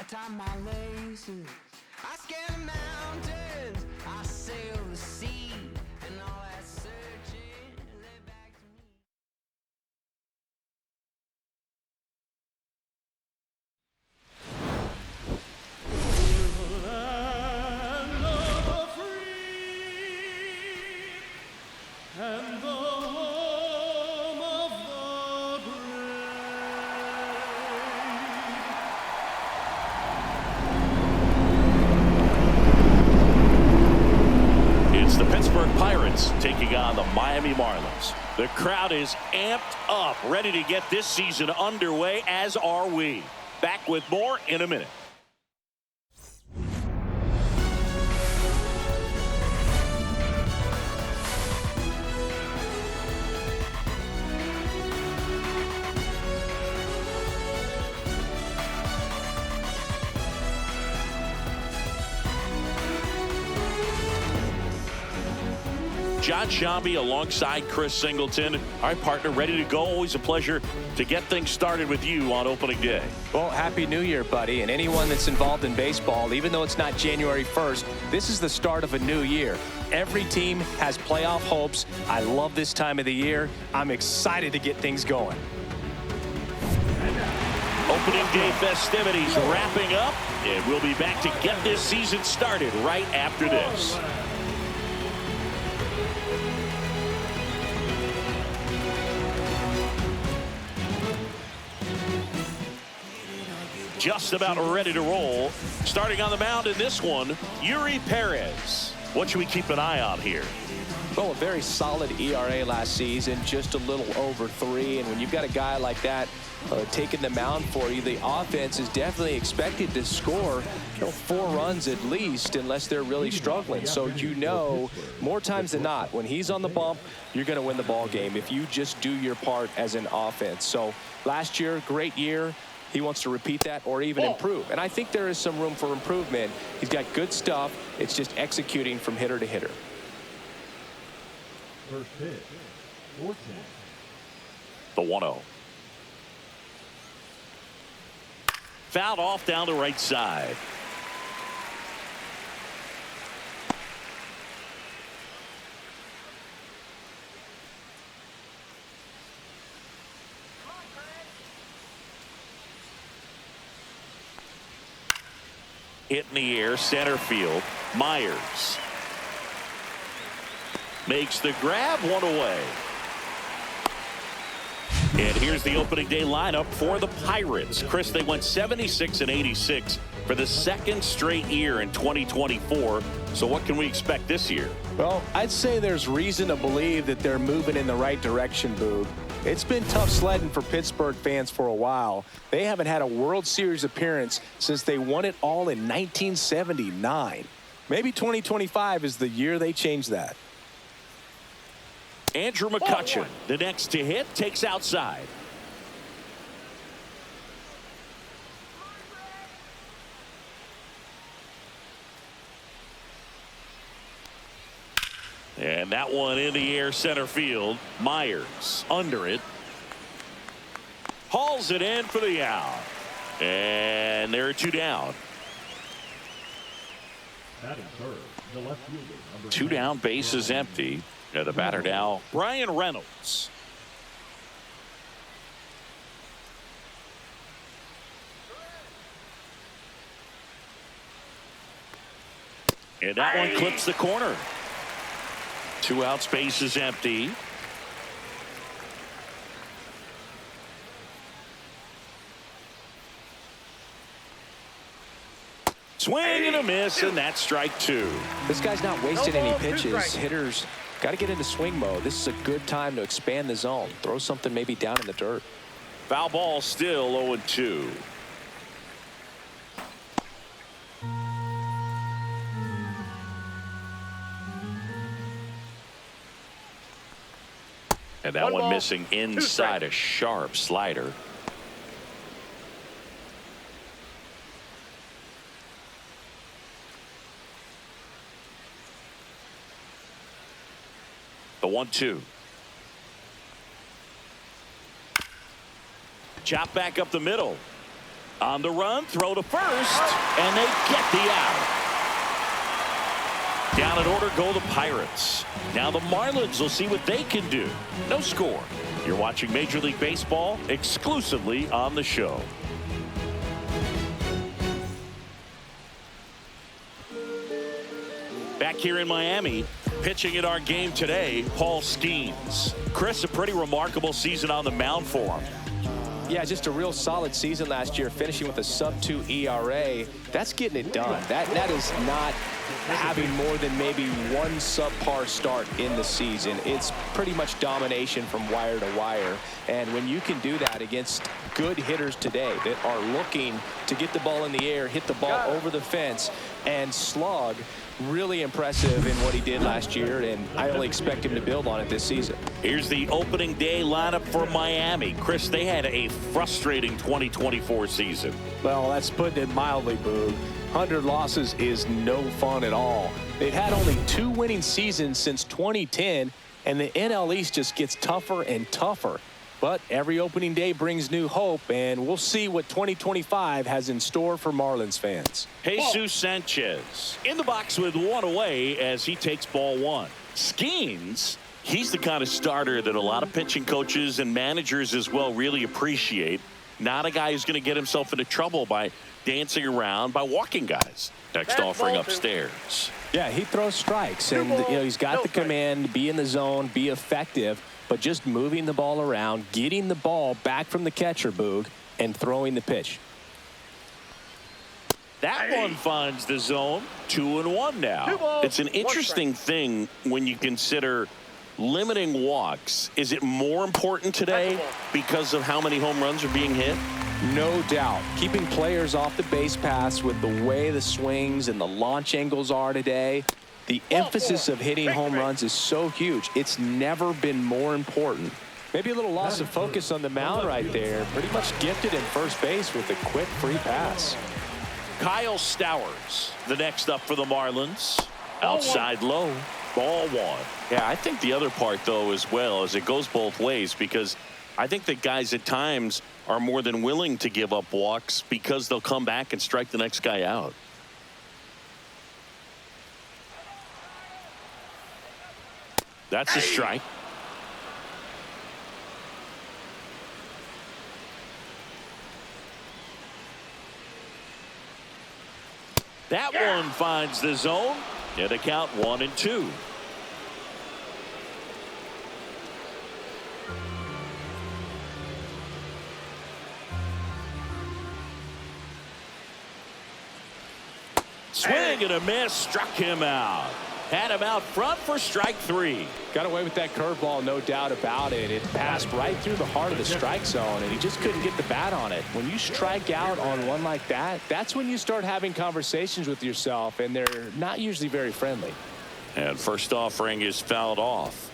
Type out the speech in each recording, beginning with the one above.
tie my laces. I scale the mountains. I sail the sea. And all that searching led back to me. Land of the free and the home of the brave. It's the Pittsburgh Pirates taking on the Miami Marlins. The crowd is amped up, ready to get this season underway, as are we. Back with more in a minute. John Shambi alongside Chris Singleton. Our partner ready to go. Always a pleasure to get things started with you on opening day. Well, Happy New Year, buddy. And anyone that's involved in baseball, even though it's not January 1st, this is the start of a new year. Every team has playoff hopes. I love this time of the year. I'm excited to get things going. Opening day festivities wrapping up, and we'll be back to get this season started right after this. Just about ready to roll. Starting on the mound in this one, Yuri Perez. What should we keep an eye on here? Well, a very solid ERA last season, just a little over 3. And when you've got a guy like that taking the mound for you, the offense is definitely expected to score 4 runs at least, unless they're really struggling. So more times than not, when he's on the bump, you're going to win the ball game if you just do your part as an offense. So last year, great year. He wants to repeat that or even improve. And I think there is some room for improvement. He's got good stuff. It's just executing from hitter to hitter. First pitch, 4-10. The 1-0. Fouled off down the right side. Hit in the air, center field. Myers makes the grab, 1 away. And here's the opening day lineup for the Pirates. Chris, they went 76-86 for the second straight year in 2024. So what can we expect this year? Well, I'd say there's reason to believe that they're moving in the right direction, Boog. It's been tough sledding for Pittsburgh fans for a while. They haven't had a World Series appearance since they won it all in 1979. Maybe 2025 is the year they change that. Andrew McCutchen, the next to hit, takes outside. And that one in the air, center field. Myers under it. Hauls it in for the out. And there are 2 down. The left fielder, number 2 down, base is empty. The batter now, Brian Reynolds. And that one clips the corner. 2 outs, base is empty. Swing and a miss, and that's strike 2. This guy's not wasting any pitches. Hitters got to get into swing mode. This is a good time to expand the zone. Throw something maybe down in the dirt. Foul ball, still 0-2. And that one missing inside, a sharp slider. The 1-2. Chop back up the middle. On the run, throw to first, and they get the out. Down in order go the Pirates. Now the Marlins will see what they can do. No score. You're watching Major League Baseball exclusively on the show. Back here in Miami, pitching in our game today, Paul Skeens. Chris, a pretty remarkable season on the mound for him. Yeah, just a real solid season last year, finishing with a sub-2 ERA. That's getting it done. That is not having more than maybe one subpar start in the season. It's pretty much domination from wire to wire. And when you can do that against good hitters today that are looking to get the ball in the air, hit the ball over the fence, and slug, really impressive in what he did last year, and I only expect him to build on it this season. Here's the opening day lineup for Miami. Chris, they had a frustrating 2024 season. Well, that's putting it mildly, Boog. 100 losses is no fun at all. They've had only 2 winning seasons since 2010, and the NL East just gets tougher and tougher. But every opening day brings new hope, and we'll see what 2025 has in store for Marlins fans. Jesus Sanchez in the box with one away as he takes ball 1. Skeens, he's the kind of starter that a lot of pitching coaches and managers as well really appreciate. Not a guy who's going to get himself into trouble by dancing around, by walking guys. Next offering upstairs. Yeah, he throws strikes, and he's got the command to be in the zone, be effective, but just moving the ball around, getting the ball back from the catcher, Boog, and throwing the pitch. That one finds the zone. 2-1 now. It's an interesting thing when you consider limiting walks. Is it more important today because of how many home runs are being hit? No doubt. Keeping players off the base paths with the way the swings and the launch angles are today. The emphasis of hitting home runs is so huge. It's never been more important. Maybe a little loss of focus on the mound right there. Pretty much gifted in first base with a quick free pass. Kyle Stowers, the next up for the Marlins. Outside low, ball 1. Yeah, I think the other part, though, as well, is it goes both ways, because I think that guys at times are more than willing to give up walks because they'll come back and strike the next guy out. That's a strike. That one finds the zone. And a count 1-2. Swing and a miss, struck him out. Had him out front for strike 3. Got away with that curveball, no doubt about it. It passed right through the heart of the strike zone, and he just couldn't get the bat on it. When you strike out on one like that, that's when you start having conversations with yourself, and they're not usually very friendly. And first offering is fouled off.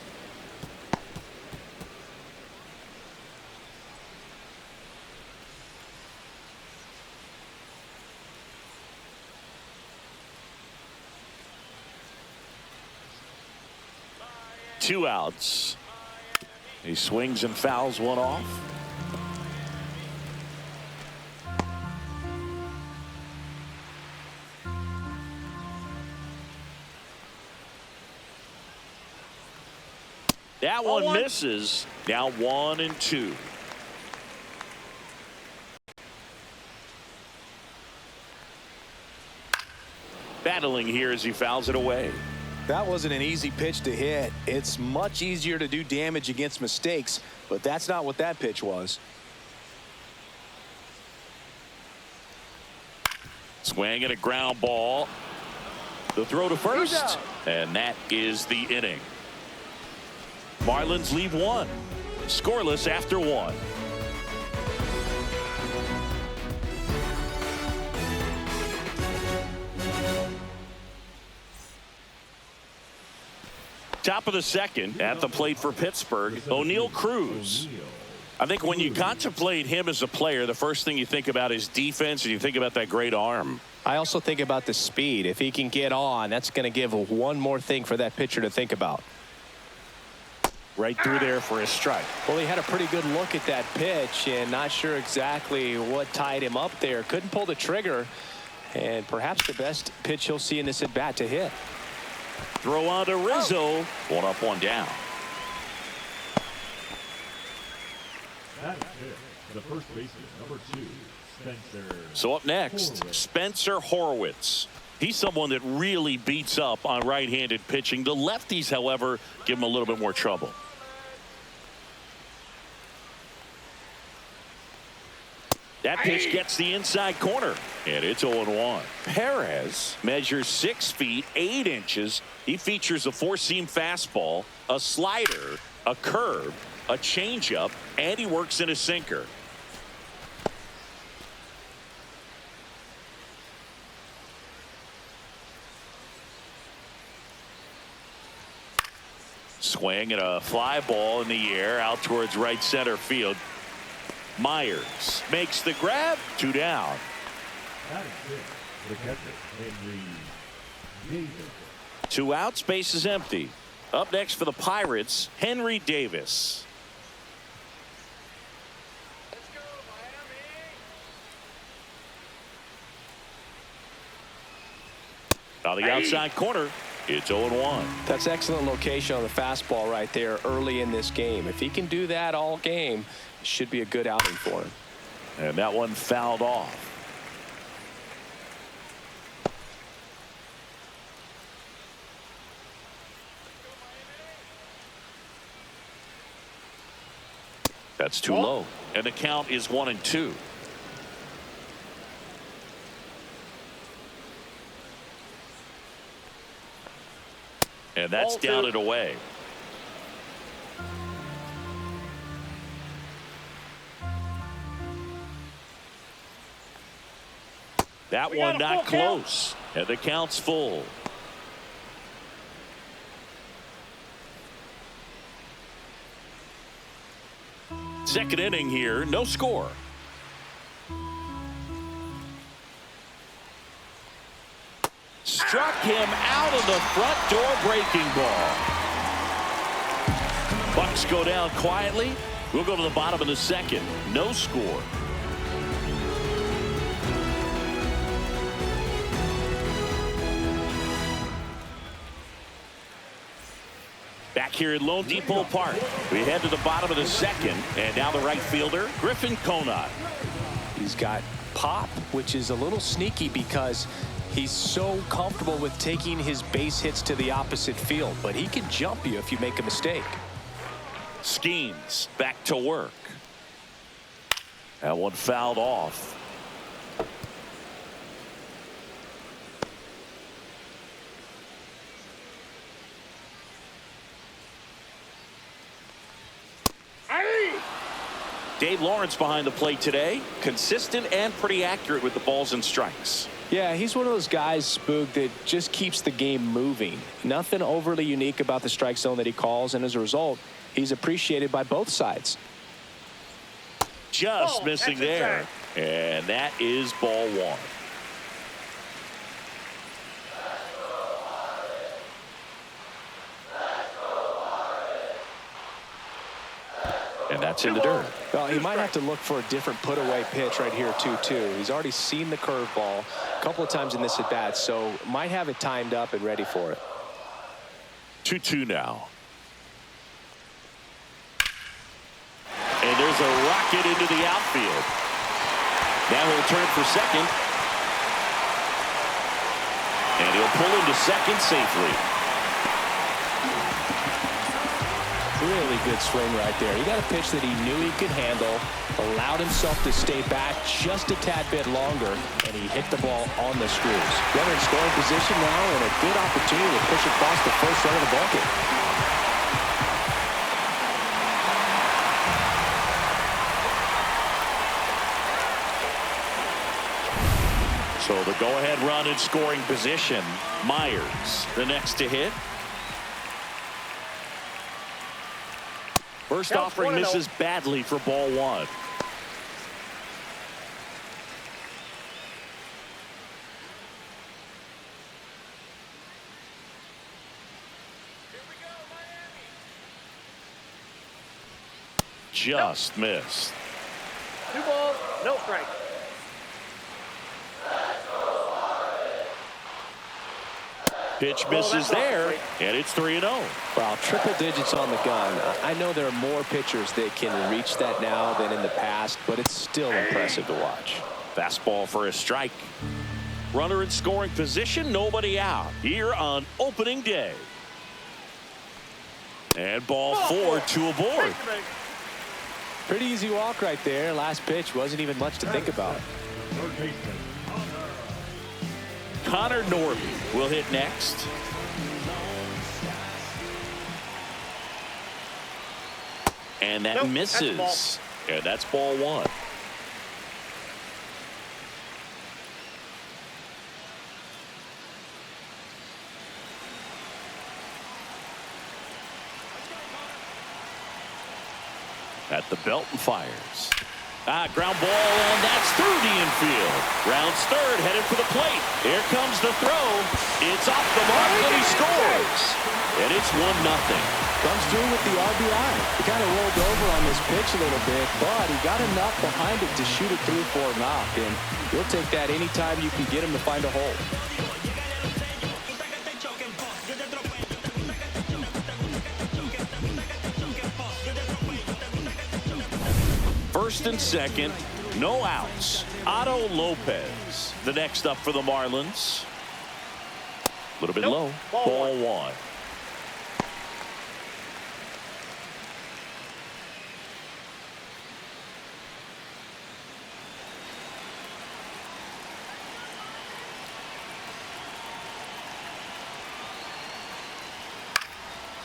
Two outs. He swings and fouls one off. That one misses. Now 1-2. Battling here as he fouls it away. That wasn't an easy pitch to hit. It's much easier to do damage against mistakes, but that's not what that pitch was. Swing and a ground ball. The throw to first, and that is the inning. Marlins leave 1. Scoreless after 1. Top of the second, at the plate for Pittsburgh, O'Neal Cruz. I think when you contemplate him as a player, the first thing you think about is defense, and you think about that great arm. I also think about the speed. If he can get on, that's going to give one more thing for that pitcher to think about. Right through there for a strike. Well, he had a pretty good look at that pitch and not sure exactly what tied him up there. Couldn't pull the trigger, and perhaps the best pitch he'll see in this at bat to hit. Throw on to Rizzo. One up, one down. That is it. The first baseman, number 2, Spencer. So up next, Horwitz. Spencer Horwitz. He's someone that really beats up on right-handed pitching. The lefties, however, give him a little bit more trouble. That pitch gets the inside corner, and it's 0-1. Perez measures 6 feet 8 inches. He features a 4-seam fastball, a slider, a curve, a changeup, and he works in a sinker. Swing and a fly ball in the air out towards right center field. Myers makes the grab. 2 down. That is it. The catcher, Henry Davis. 2 outs, base is empty. Up next for the Pirates, Henry Davis. On the outside corner, it's 0-1. That's excellent location on the fastball right there early in this game. If he can do that all game, it should be a good outing for him. And that one fouled off. That's too low. And the count is 1-2. And that's down and away. That one not close. And the count's full. Second inning here, no score. Struck him out of the front door breaking ball. Bucks go down quietly. We'll go to the bottom of the second. No score. Back here at Lone Depot Park, we head to the bottom of the second, and now the right fielder, Griffin Conant. He's got pop, which is a little sneaky because he's so comfortable with taking his base hits to the opposite field, but he can jump you if you make a mistake. Schemes back to work. That one fouled off. Dave Lawrence behind the plate today. Consistent and pretty accurate with the balls and strikes. Yeah, he's one of those guys, Spook, that just keeps the game moving. Nothing overly unique about the strike zone that he calls, and as a result, he's appreciated by both sides. Just missing there. And that is ball 1. And that's in the dirt. Well, he might have to look for a different put-away pitch right here, too. He's already seen the curveball a couple of times in this at-bat, so might have it timed up and ready for it. 2-2 now. And there's a rocket into the outfield. Now he'll turn for second. And he'll pull into second safely. Really good swing right there. He got a pitch that he knew he could handle, allowed himself to stay back just a tad bit longer, and he hit the ball on the screws. Runner in scoring position now, and a good opportunity to push across the first run of the ballgame. So the go-ahead run in scoring position. Myers, the next to hit. First offering misses badly for ball 1. just missed. 2 balls, no strike. Pitch misses there, and it's 3-0. Wow, triple digits on the gun. I know there are more pitchers that can reach that now than in the past, but it's still impressive to watch. Fastball for a strike. Runner in scoring position, nobody out here on opening day. And ball 4, 2 aboard. Pretty easy walk right there. Last pitch wasn't even much to think about. Third baseman, Connor Norby will hit next. And that misses. And that's ball 1. At the belt and fires. Ground ball, and that's through the infield. Rounds third, headed for the plate. Here comes the throw. It's off the mark, and he scores. And it's 1-0. Comes through with the RBI. He kind of rolled over on this pitch a little bit, but he got enough behind it to shoot it through for a knock. And you'll take that anytime you can get him to find a hole. First and second, no outs. Otto Lopez, the next up for the Marlins. A little bit low. Ball 1.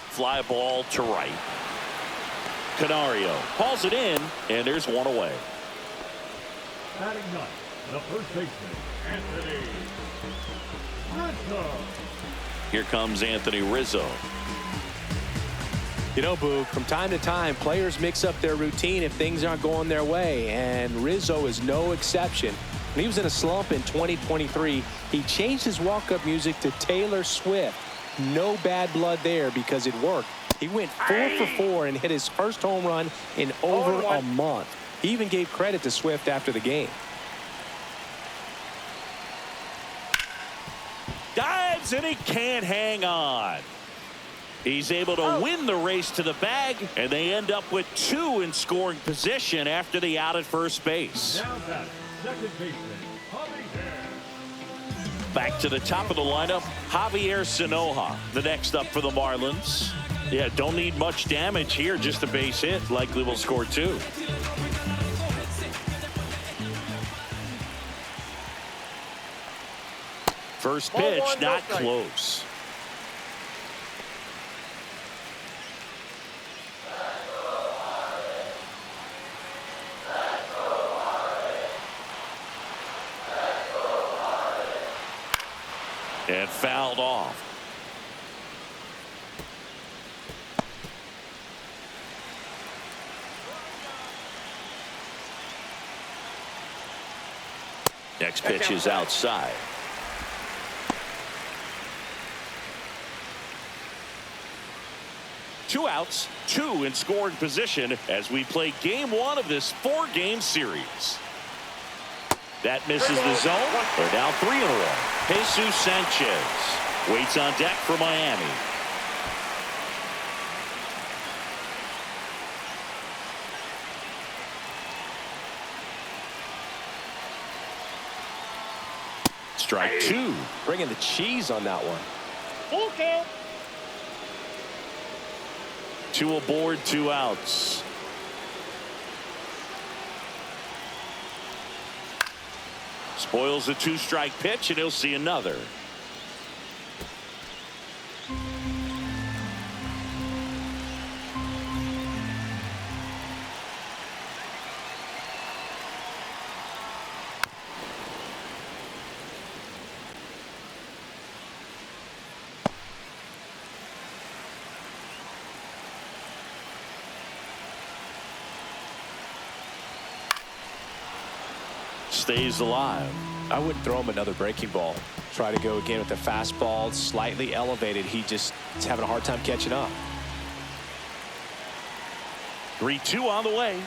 Fly ball to right. Canario hauls it in, and there's 1 away. batting ninth, the first baseman, Anthony Rizzo. Here comes Anthony Rizzo. You know, Boog, from time to time, players mix up their routine if things aren't going their way, and Rizzo is no exception. When he was in a slump in 2023, he changed his walk-up music to Taylor Swift. No bad blood there because it worked. He went 4 for 4 and hit his first home run in over a month. He even gave credit to Swift after the game. Dives, and he can't hang on. He's able to win the race to the bag, and they end up with 2 in scoring position after the out at first base. Now batting, second baseman, Javier. Back to the top of the lineup, Javier Sanoja, the next up for the Marlins. Yeah, don't need much damage here, just a base hit. Likely will score 2. First pitch, not close. And fouled off. Next pitch is outside. Two outs, 2 in scoring position as we play game 1 of this 4-game series. That misses the zone. They're now 3 in a row. Jesus Sanchez waits on deck for Miami. Strike 2. Bringing the cheese on that one. Full count. 2 aboard, 2 outs. Spoils a 2-strike pitch, and he'll see another. Stays alive. I wouldn't throw him another breaking ball. Try to go again with the fastball, slightly elevated. He just is having a hard time catching up. 3-2 on the way.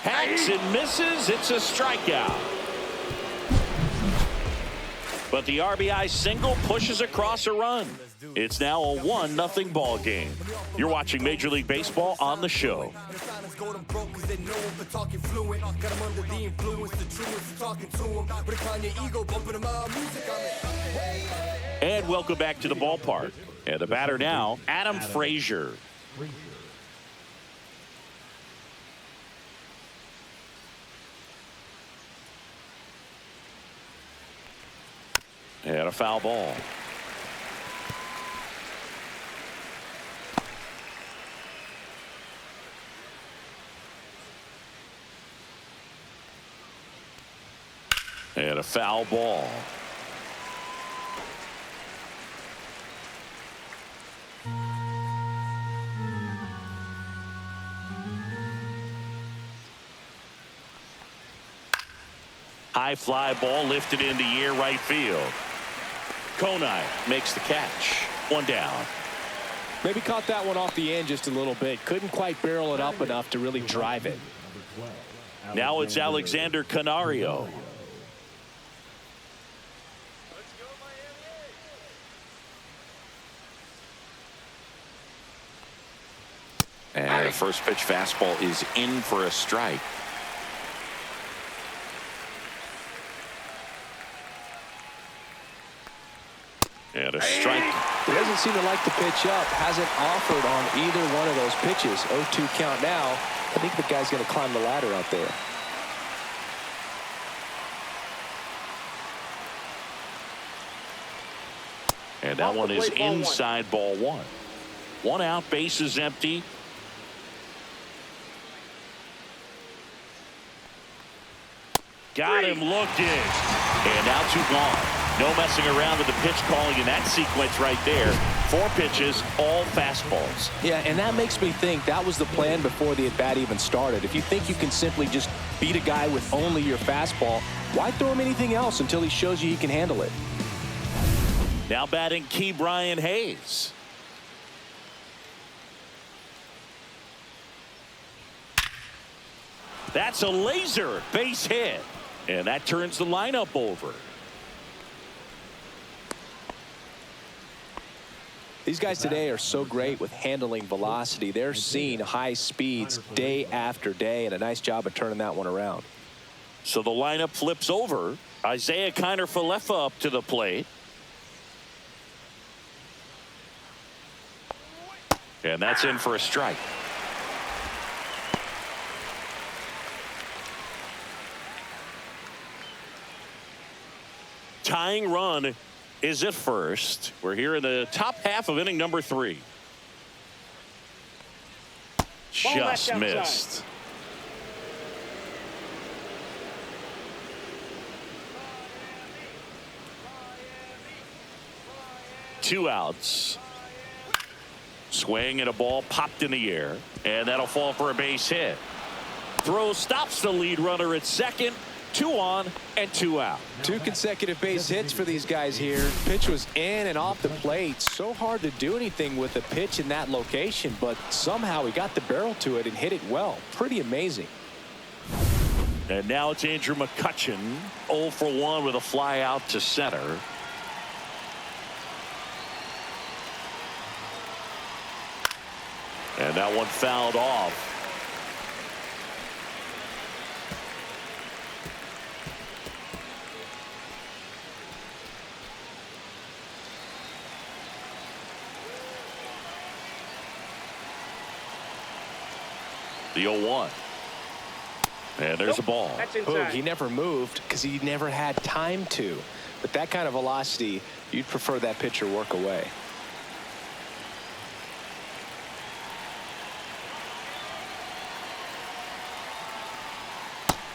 Hacks and misses. It's a strikeout. But the RBI single pushes across a run. It's now a 1-0 ball game. You're watching Major League Baseball on the show. And welcome back to the ballpark. And the batter now, Adam Frazier. And a foul ball. And a foul ball. High fly ball lifted in the air right field. Konai makes the catch. 1 down. Maybe caught that one off the end just a little bit. Couldn't quite barrel it up enough to really drive it. Now it's Alexander Canario. And the first pitch fastball is in for a strike. And a strike. He doesn't seem to like the pitch up. Hasn't offered on either one of those pitches. 0-2 count now. I think the guy's going to climb the ladder out there. And that one is inside ball 1. 1 out, base is empty. Got him looking. And now 2 gone. No messing around with the pitch calling in that sequence right there. 4 pitches, all fastballs. Yeah, and that makes me think that was the plan before the at-bat even started. If you think you can simply just beat a guy with only your fastball, why throw him anything else until he shows you he can handle it? Now batting Key Brian Hayes. That's a laser base hit. And that turns the lineup over. These guys today are so great with handling velocity. They're seeing high speeds day after day, and a nice job of turning that one around. So the lineup flips over. Isaiah Kiner-Falefa up to the plate. And that's in for a strike. Tying run is at first. We're here in the top half of inning number 3. Just missed. Two outs. Swing and a ball popped in the air, and that'll fall for a base hit. Throw stops the lead runner at second. 2 on and 2 out. 2 consecutive base hits for these guys here. Pitch was in and off the plate. So hard to do anything with a pitch in that location, but somehow he got the barrel to it and hit it well. Pretty amazing. And now it's Andrew McCutchen, 0 for 1 with a fly out to center. And that one fouled off. The 0-1. And there's a ball. Boog, he never moved because he never had time to. But that kind of velocity, you'd prefer that pitcher work away.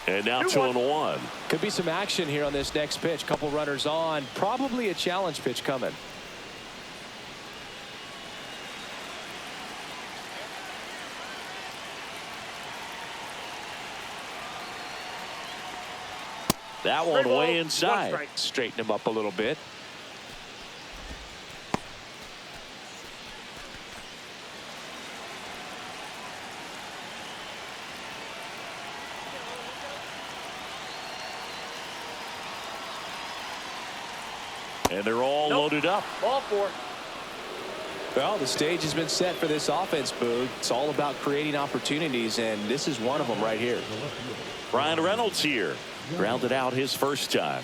And now 2-1. Could be some action here on this next pitch. Couple runners on. Probably a challenge pitch coming. That one way inside. Straighten him up a little bit. And they're all loaded up. Ball four. Well, the stage has been set for this offense, Boog. It's all about creating opportunities, and this is one of them right here. Brian Reynolds here. Grounded out his first time.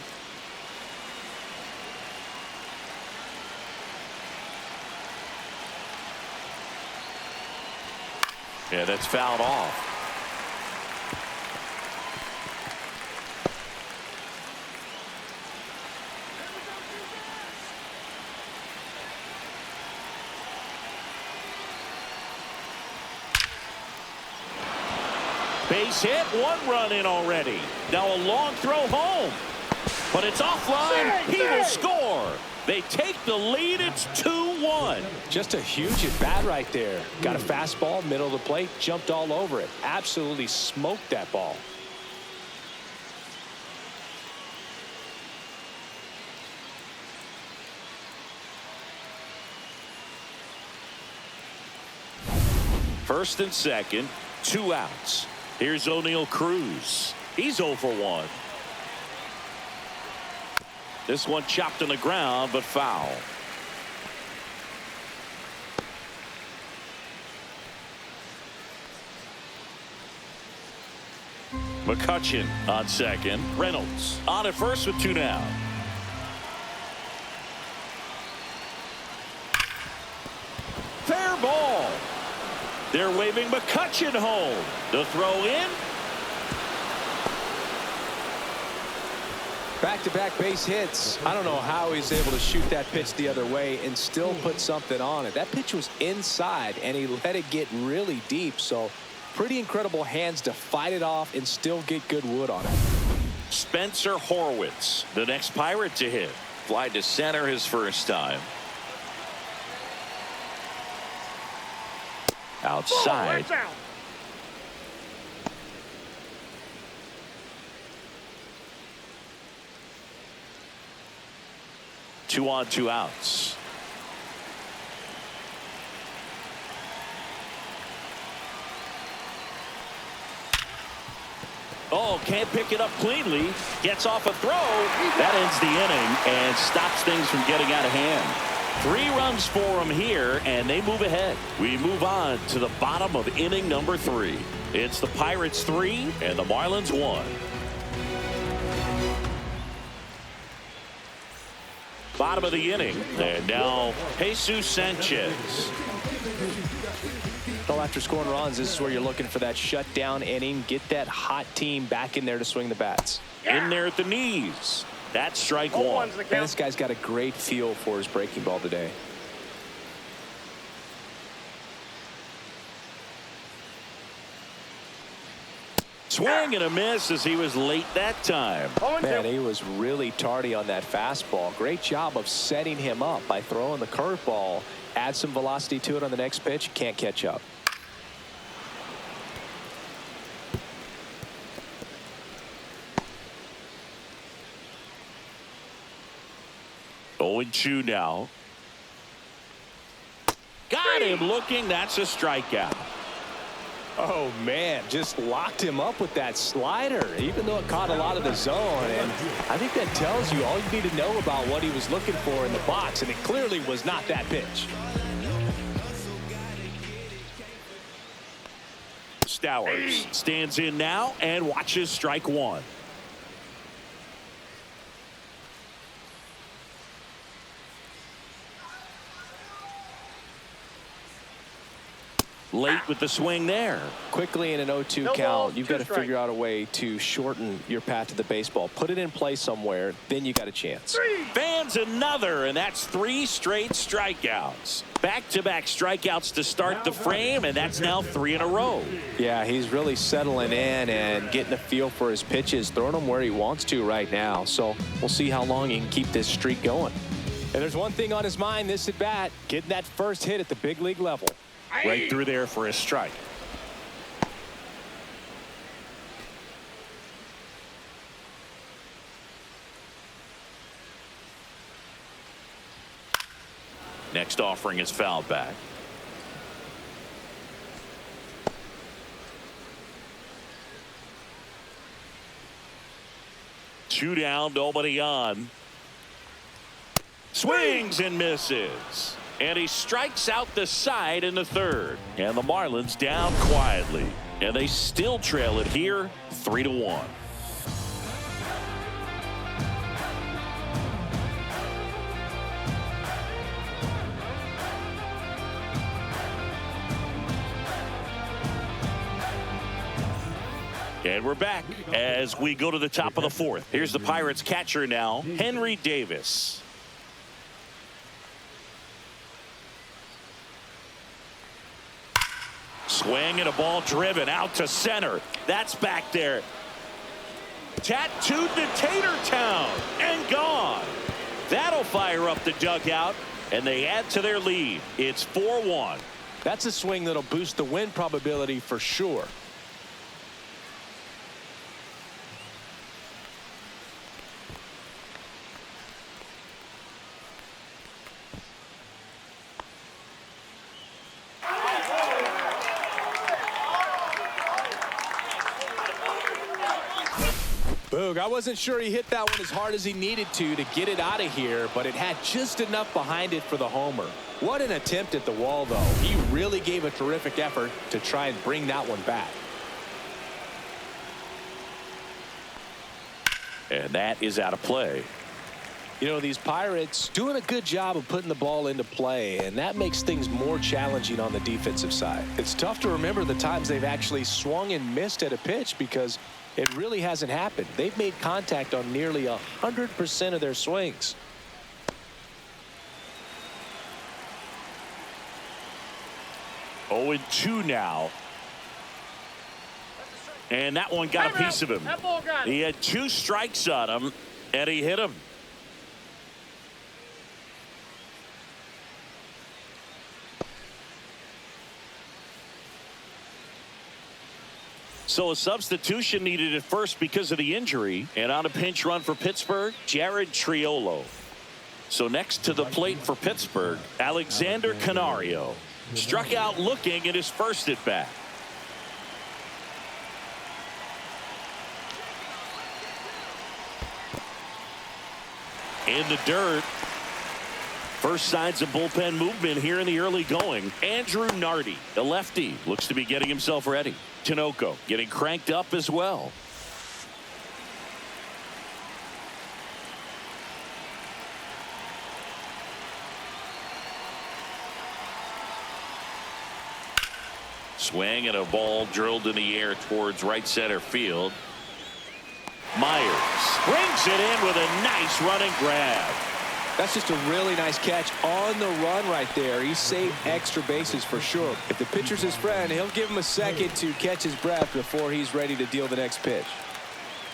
Yeah, that's fouled off. Base hit, 1 run in already. Now a long throw home. But it's offline. He will score. They take the lead. It's 2-1. Just a huge at bat right there. Got a fastball, middle of the plate, jumped all over it. Absolutely smoked that ball. First and second, 2 outs. Here's O'Neal Cruz. He's 0 for 1. This one chopped on the ground, but foul. McCutchen on second. Reynolds on at first with 2 down. Fair ball. They're waving McCutchen home. The throw in. Back-to-back base hits. I don't know how he's able to shoot that pitch the other way and still put something on it. That pitch was inside, and he let it get really deep. So pretty incredible hands to fight it off and still get good wood on it. Spencer Horwitz, the next Pirate to hit. Fly to center his first time. Outside. Two on, 2 outs. Oh, can't pick it up cleanly. Gets off a throw. That ends the inning and stops things from getting out of hand. 3 runs for them here, and they move ahead. We move on to the bottom of inning number 3. It's the Pirates 3 and the Marlins 1. Bottom of the inning, and now Jesus Sanchez. Well, after scoring runs, this is where you're looking for that shutdown inning. Get that hot team back in there to swing the bats. In there at the knees. That's strike 1. And this guy's got a great feel for his breaking ball today. Swing and a miss as he was late that time. Man, he was really tardy on that fastball. Great job of setting him up by throwing the curveball. Add some velocity to it on the next pitch. Can't catch up. Oh, 0-2 now. Got him looking. That's a strikeout. Oh, man, just locked him up with that slider, even though it caught a lot of the zone. And I think that tells you all you need to know about what he was looking for in the box, and it clearly was not that pitch. Stowers stands in now and watches strike 1. Late with the swing there. Quickly in an 0-2 count, you've got to figure out a way to shorten your path to the baseball. Put it in play somewhere, then you got a chance. Fans another, and that's 3 straight strikeouts. Back-to-back strikeouts to start the frame, and that's now 3 in a row. Yeah, he's really settling in and getting a feel for his pitches, throwing them where he wants to right now. So we'll see how long he can keep this streak going. And there's one thing on his mind this at bat, getting that first hit at the big league level. Right through there for a strike. Next offering is fouled back. Two down, nobody on. Swings and misses. And he strikes out the side in the third. And the Marlins down quietly. And they still trail it here 3-1. And we're back as we go to the top of the fourth. Here's the Pirates catcher now, Henry Davis. Swing and a ball driven out to center. That's back there. Tattooed to Tatertown and gone. That'll fire up the dugout, and they add to their lead. It's 4-1. That's a swing that'll boost the win probability for sure. Boog, I wasn't sure he hit that one as hard as he needed to get it out of here, but it had just enough behind it for the homer. What an attempt at the wall, though. He really gave a terrific effort to try and bring that one back. And that is out of play. You know, these Pirates doing a good job of putting the ball into play, and that makes things more challenging on the defensive side. It's tough to remember the times they've actually swung and missed at a pitch because it really hasn't happened. They've made contact on nearly 100% of their swings. Oh, 0-2 now. And that one got a piece of him. He had 2 strikes on him, and he hit him. So a substitution needed at first because of the injury. And on a pinch run for Pittsburgh, Jared Triolo. So next to the plate for Pittsburgh, Alexander Canario. Struck out looking at his first at bat. In the dirt. First signs of bullpen movement here in the early going. Andrew Nardi, the lefty, looks to be getting himself ready. Tinoco getting cranked up as well. Swing and a ball drilled in the air towards right center field. Myers brings it in with a nice running grab. That's just a really nice catch on the run right there. He saved extra bases for sure. If the pitcher's his friend, he'll give him a second to catch his breath before he's ready to deal the next pitch.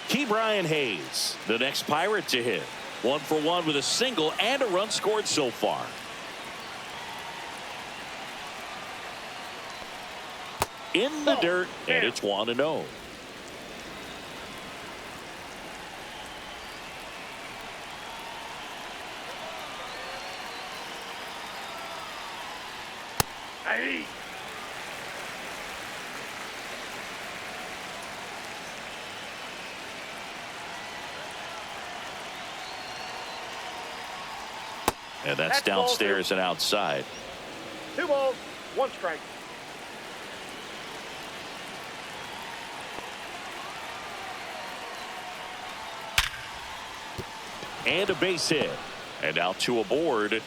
Ke'Bryan Hayes, the next Pirate to hit. 1 for 1 with a single and a run scored so far. In the dirt, and it's 1-0. And that's downstairs and outside. 2 balls, 1 strike. And a base hit. And now 2 aboard. The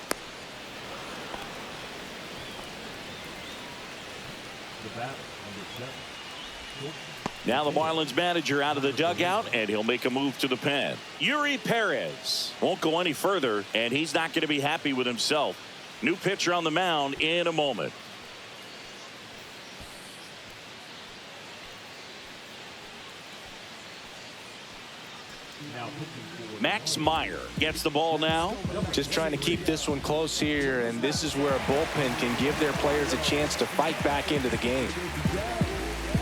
batter, number 7. Now the Marlins manager out of the dugout, and he'll make a move to the pen. Yuri Perez won't go any further, and he's not going to be happy with himself. New pitcher on the mound in a moment. Max Meyer gets the ball now. Just trying to keep this one close here, and this is where a bullpen can give their players a chance to fight back into the game.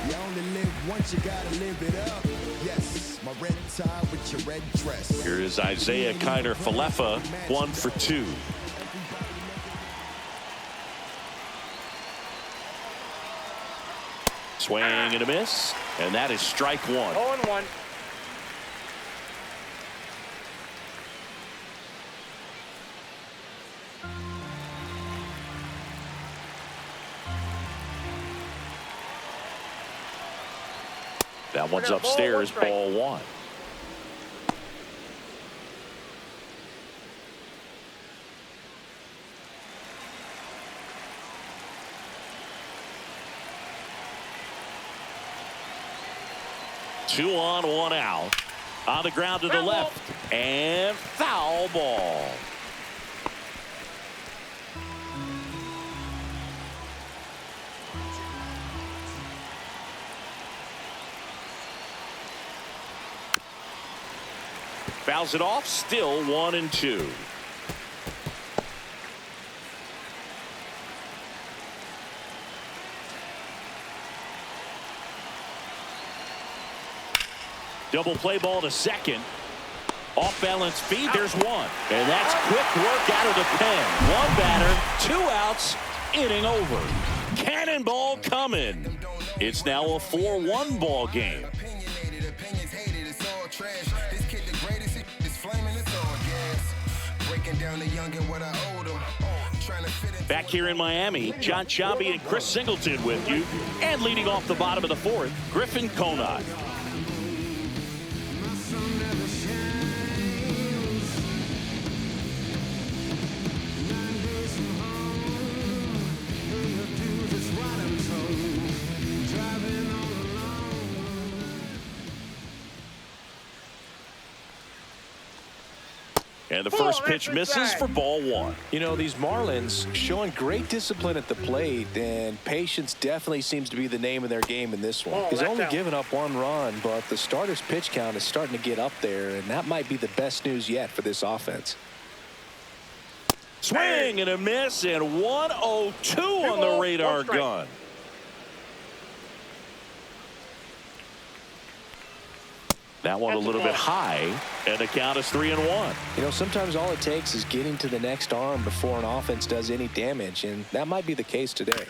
You only live once, you gotta live it up. Yes, my red tie with your red dress. Here is Isaiah Kiner-Falefa, 1 for 2. Swing and a miss, and that is strike 1. 0-1. That one's upstairs, ball one. Two on, one out. On the ground to the left. And foul ball. Fouls it off, still 1-2. Double play ball to second. Off balance feed, there's one. And that's quick work out of the pen. One batter, 2 outs, inning over. Cannonball coming. It's now a 4-1 ball game. Back here in Miami, John Sciambi and Chris Singleton with you. And leading off the bottom of the fourth, Griffin Conine. And the first pitch misses for ball one. You know, these Marlins showing great discipline at the plate, and patience definitely seems to be the name of their game in this one. He's only given up 1 run, but the starter's pitch count is starting to get up there, and that might be the best news yet for this offense. Swing and a miss, and 102 on the radar gun. That one a little bit high, and the count is 3-1. You know, sometimes all it takes is getting to the next arm before an offense does any damage, and that might be the case today.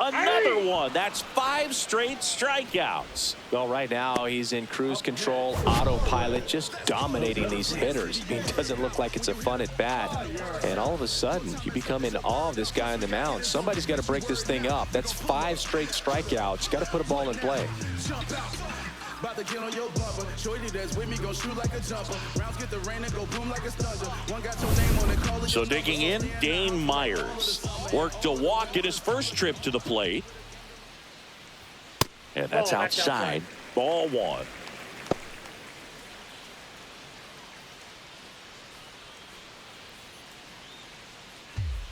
Another one. That's 5 straight strikeouts. Well, right now he's in cruise control, autopilot, just dominating these hitters. He doesn't look like it's a fun at bat. And all of a sudden, you become in awe of this guy on the mound. Somebody's got to break this thing up. That's 5 straight strikeouts. Got to put a ball in play. About to get on your bumper. Shorty that's with me go shoot like a jumper. Rounds get the rain and go boom like a thunder. One got your name on it, call it. So digging in, Dane Myers worked a walk at his first trip to the plate. And that's outside. Ball one.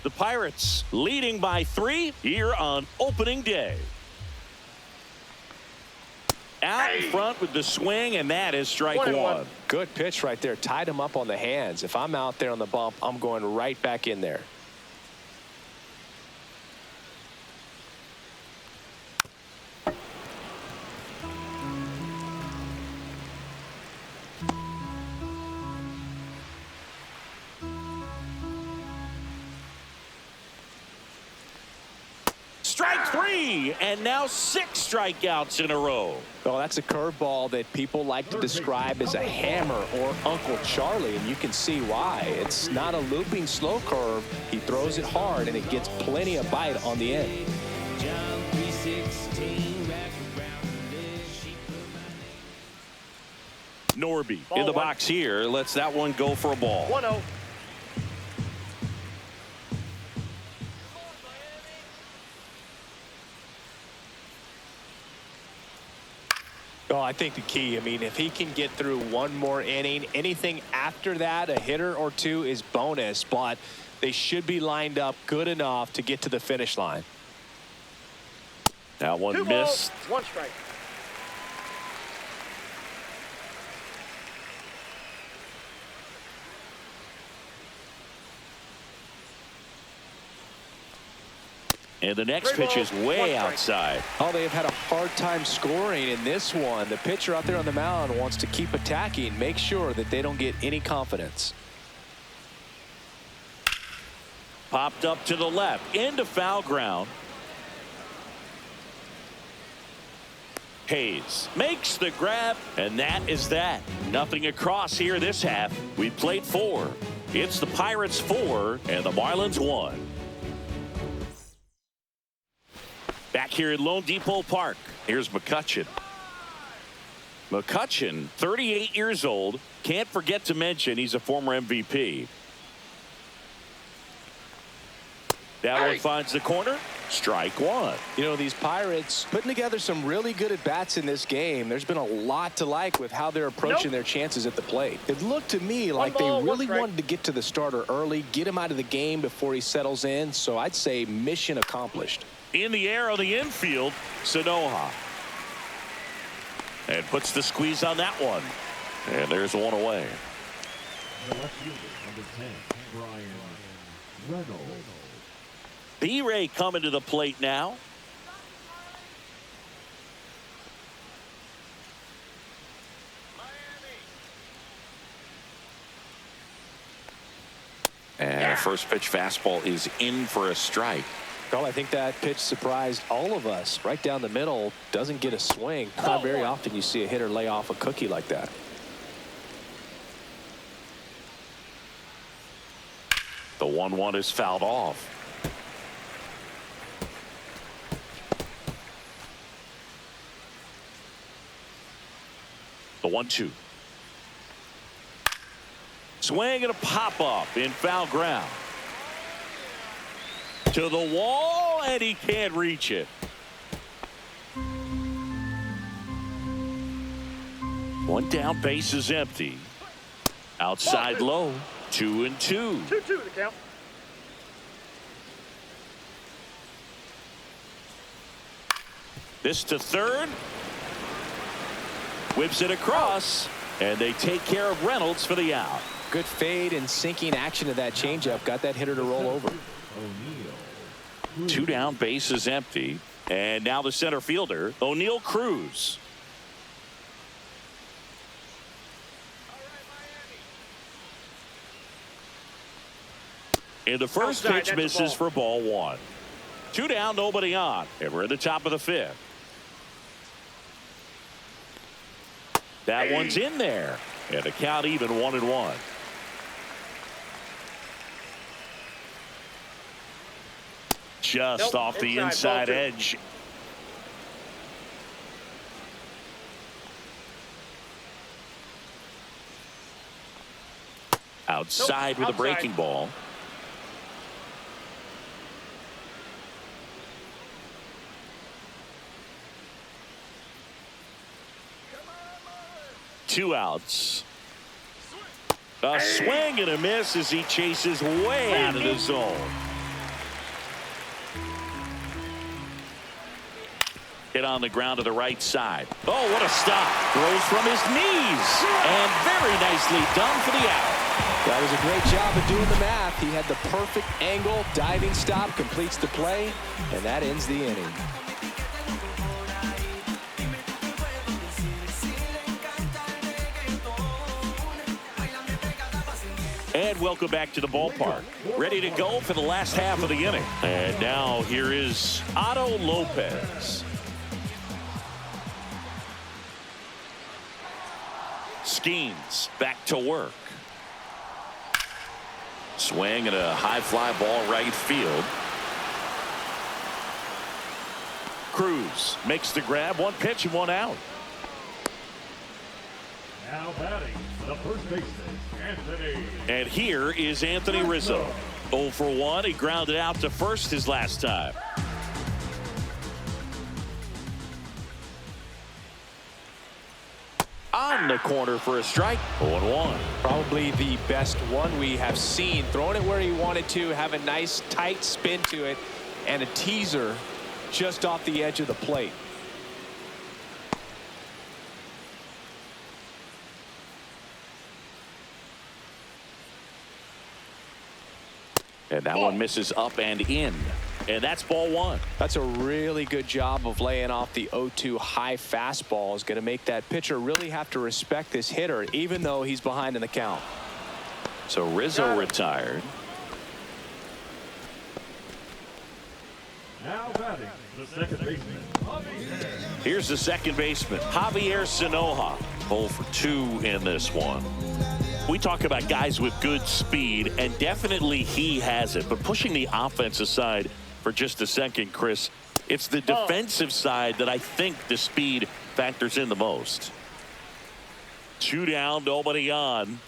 The Pirates leading by 3 here on opening day. Out in front with the swing, and that is strike one. Good pitch right there. Tied him up on the hands. If I'm out there on the bump, I'm going right back in there. Strike 3, and now 6 strikeouts in a row. Well, that's a curveball that people like to describe as a hammer or Uncle Charlie, and you can see why. It's not a looping slow curve. He throws it hard, and it gets plenty of bite on the end. Norby in the box here. Lets that one go for a ball. 1-0. Oh, I think the key, I mean, if he can get through one more inning, anything after that, a hitter or two is bonus, but they should be lined up good enough to get to the finish line. That one 2 missed. balls, 1 strike. And the next pitch is way outside. Oh, they have had a hard time scoring in this one. The pitcher out there on the mound wants to keep attacking, make sure that they don't get any confidence. Popped up to the left, into foul ground. Hayes makes the grab, and that is that. Nothing across here this half. We played 4. It's the Pirates 4 and the Marlins 1. Back here at Lone Depot Park, here's McCutchen. McCutchen, 38 years old. Can't forget to mention he's a former MVP. That one finds the corner. Strike one. You know, these Pirates putting together some really good at-bats in this game. There's been a lot to like with how they're approaching their chances at the plate. It looked to me like they really wanted to get to the starter early, get him out of the game before he settles in. So I'd say mission accomplished. In the air on the infield, Sanoha. And puts the squeeze on that one. And there's one away. The left fielder, number 10, Brian Reynolds. B-Ray coming to the plate now. And first pitch fastball is in for a strike. Well, I think that pitch surprised all of us. Right down the middle, doesn't get a swing. Not very often you see a hitter lay off a cookie like that. The 1-1 is fouled off. The 1-2. Swing and a pop-up in foul ground. To the wall, and he can't reach it. One down, base is empty. Outside low, 2-2. 2-2 the count. This to third. Whips it across, and they take care of Reynolds for the out. Good fade and sinking action of that changeup. Got that hitter to roll over. 2 down, base is empty. And now the center fielder, O'Neal Cruz. And the first pitch misses for ball 1. 2 down, nobody on. And we're at the top of the 5th. That one's in there. And the count even 1-1. Just off the inside edge. Outside with a breaking ball. Two outs. A swing and a miss as he chases way out of the zone. Hit on the ground to the right side. Oh, what a stop. Throws from his knees. And very nicely done for the out. That was a great job of doing the math. He had the perfect angle. Diving stop completes the play. And that ends the inning. And welcome back to the ballpark. Ready to go for the last half of the inning. And now here is Otto Lopez. Skeens back to work. Swing and a high fly ball right field. Cruz makes the grab. One pitch and one out. Now batting, the first baseman, Anthony. And here is Anthony Rizzo. 0 for 1. He grounded out to first his last time. On the corner for a strike. 0-1. Probably the best one we have seen. Throwing it where he wanted to, have a nice tight spin to it, and a teaser just off the edge of the plate. And that one misses up and in. and that's ball one. That's a really good job of laying off the 0-2 high fastball. Is going to make that pitcher really have to respect this hitter, even though he's behind in the count. So Rizzo retired. Now batting, the second baseman. Here's the second baseman, Javier Sanoja. 0 for 2 in this one. We talk about guys with good speed, and definitely he has it. But pushing the offense aside for just a second, Chris, it's the defensive side that I think the speed factors in the most. 2 down, nobody on.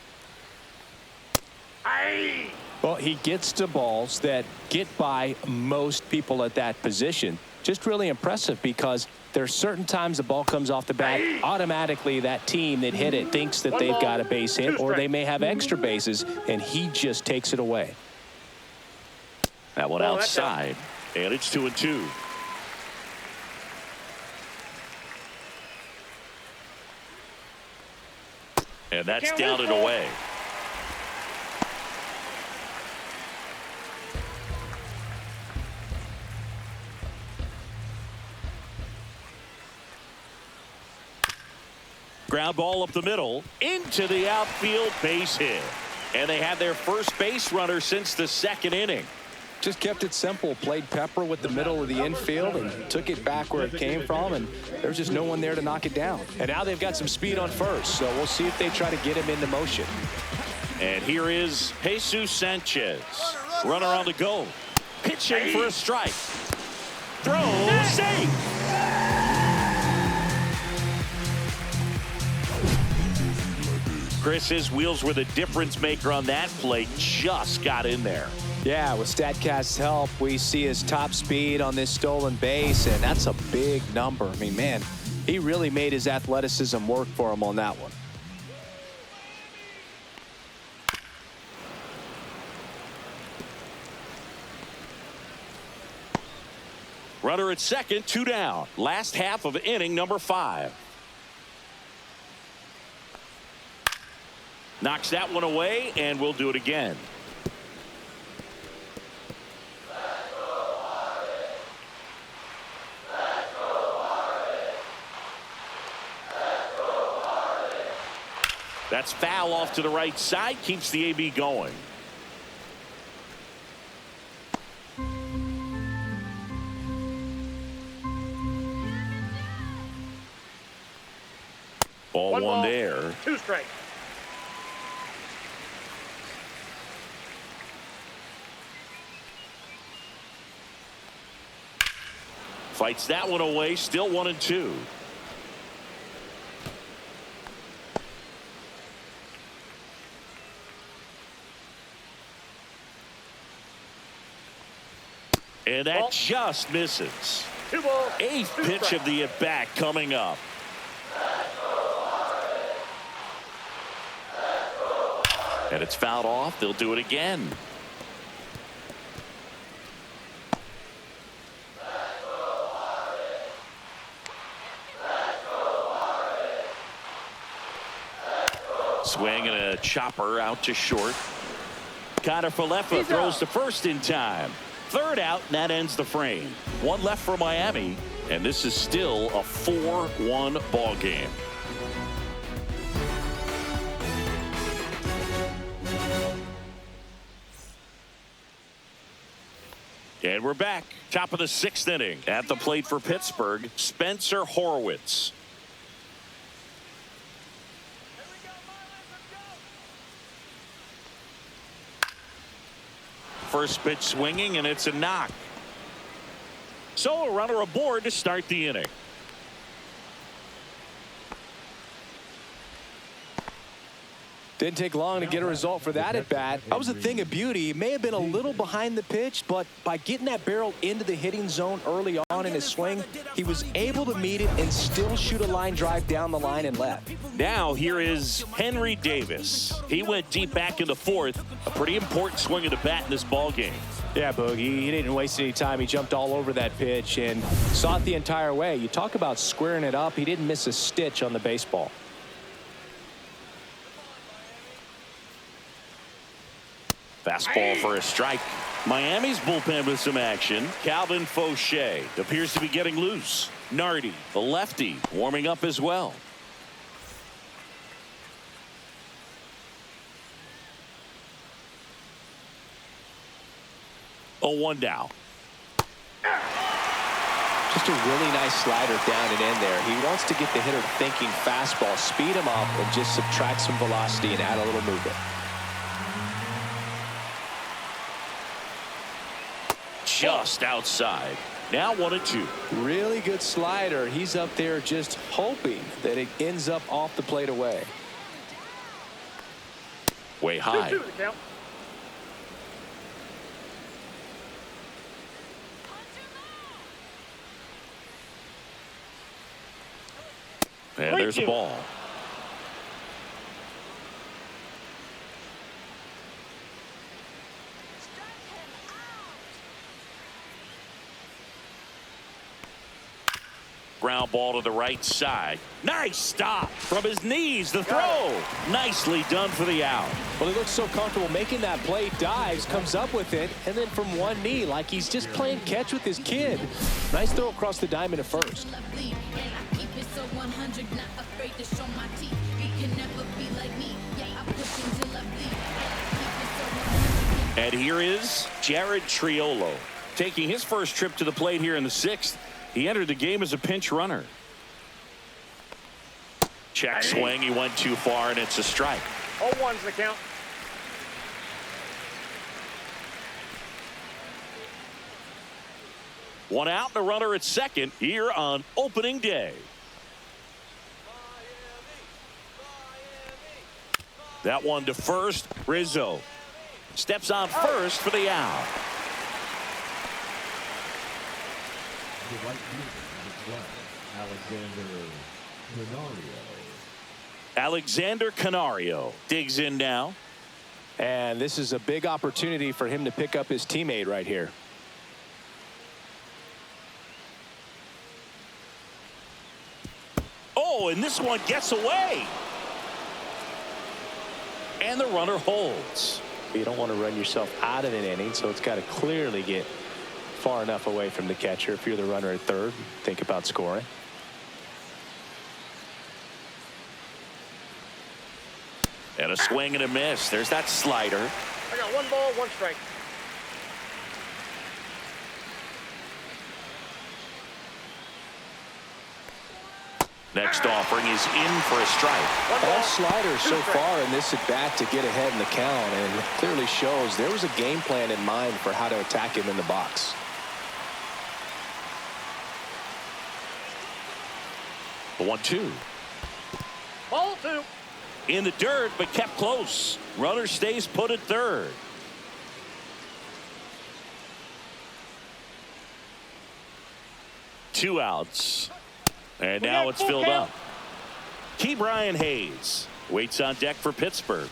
Well, he gets to balls that get by most people at that position. Just really impressive because there's certain times the ball comes off the bat, automatically that team that hit it thinks that they've got a base hit, or they may have extra bases, and he just takes it away. That one outside, and it's 2-2. And that's down and away. Ground ball up the middle into the outfield, base hit. And they had their first base runner since the second inning. Just kept it simple, played pepper with the middle of the infield and took it back where it came from, and there's just no one there to knock it down. And now they've got some speed on first, so we'll see if they try to get him into motion. And here is Jesus Sanchez. Runner on the go. Pitching for a strike. Throw, safe. Chris, his wheels were the difference maker on that play. Just got in there. Yeah, with StatCast's help, we see his top speed on this stolen base, and that's a big number. I mean, man, he really made his athleticism work for him on that one. Runner at second, 2 down. Last half of inning number 5. Knocks that one away, and we'll do it again. That's foul off to the right side, keeps the AB going. Ball one there. 2 strikes. Fights that one away, still 1-2. And that just misses. 2 balls. 8th 2 pitch strikes. of the at-bat coming up. And it's fouled off. They'll do it again. Swing and a chopper out to short. Connor Falefa throws to first in time. 3rd out, and that ends the frame. 1 left for Miami, and this is still a 4-1 ball game. And we're back. Top of the 6th inning. At the plate for Pittsburgh, Spencer Horwitz. First pitch swinging, and it's a knock. So a runner aboard to start the inning. Didn't take long to get a result for that at bat. That was a thing of beauty. He may have been a little behind the pitch, but by getting that barrel into the hitting zone early on in his swing, he was able to meet it and still shoot a line drive down the line and left. Now here is Henry Davis. He went deep back in the 4th. A pretty important swing of the bat in this ball game. Yeah, Boogie, he didn't waste any time. He jumped all over that pitch and saw it the entire way. You talk about squaring it up. He didn't miss a stitch on the baseball. Fastball for a strike. Miami's bullpen with some action. Calvin Fauché appears to be getting loose. Nardi, the lefty, warming up as well. Oh, 1 down. Just a really nice slider down and in there. He wants to get the hitter thinking fastball, speed him up, and just subtract some velocity and add a little movement. Just outside. Now 1-2. Really good slider. He's up there just hoping that it ends up off the plate away. Way high. 2-2 the count. And there's a ball. Ground ball to the right side. Nice stop from his knees. The throw. Nicely done for the out. Well, he looks so comfortable making that play. Dives, comes up with it, and then from one knee, like he's just playing catch with his kid. Nice throw across the diamond at first. And here is Jared Triolo taking his first trip to the plate here in the 6th. He entered the game as a pinch runner. Check swing. He went too far, and it's a strike. 0-1's the count. One out and a runner at second here on opening day. That one to first. Rizzo steps on first for the out. The right fielder as well, Alexander Canario digs in now. And this is a big opportunity for him to pick up his teammate right here. Oh, and this one gets away. And the runner holds. You don't want to run yourself out of an inning, so it's got to clearly get far enough away from the catcher. If you're the runner at third, think about scoring. And a swing and a miss. There's that slider. I got 1 ball, 1 strike. Next offering is in for a strike. All sliders so far in this at bat to get ahead in the count, and it clearly shows there was a game plan in mind for how to attack him in the box. The 1-2. Ball 2. In the dirt, but kept close. Runner stays put at third. Two outs. And now it's filled up. Key Brian Hayes waits on deck for Pittsburgh.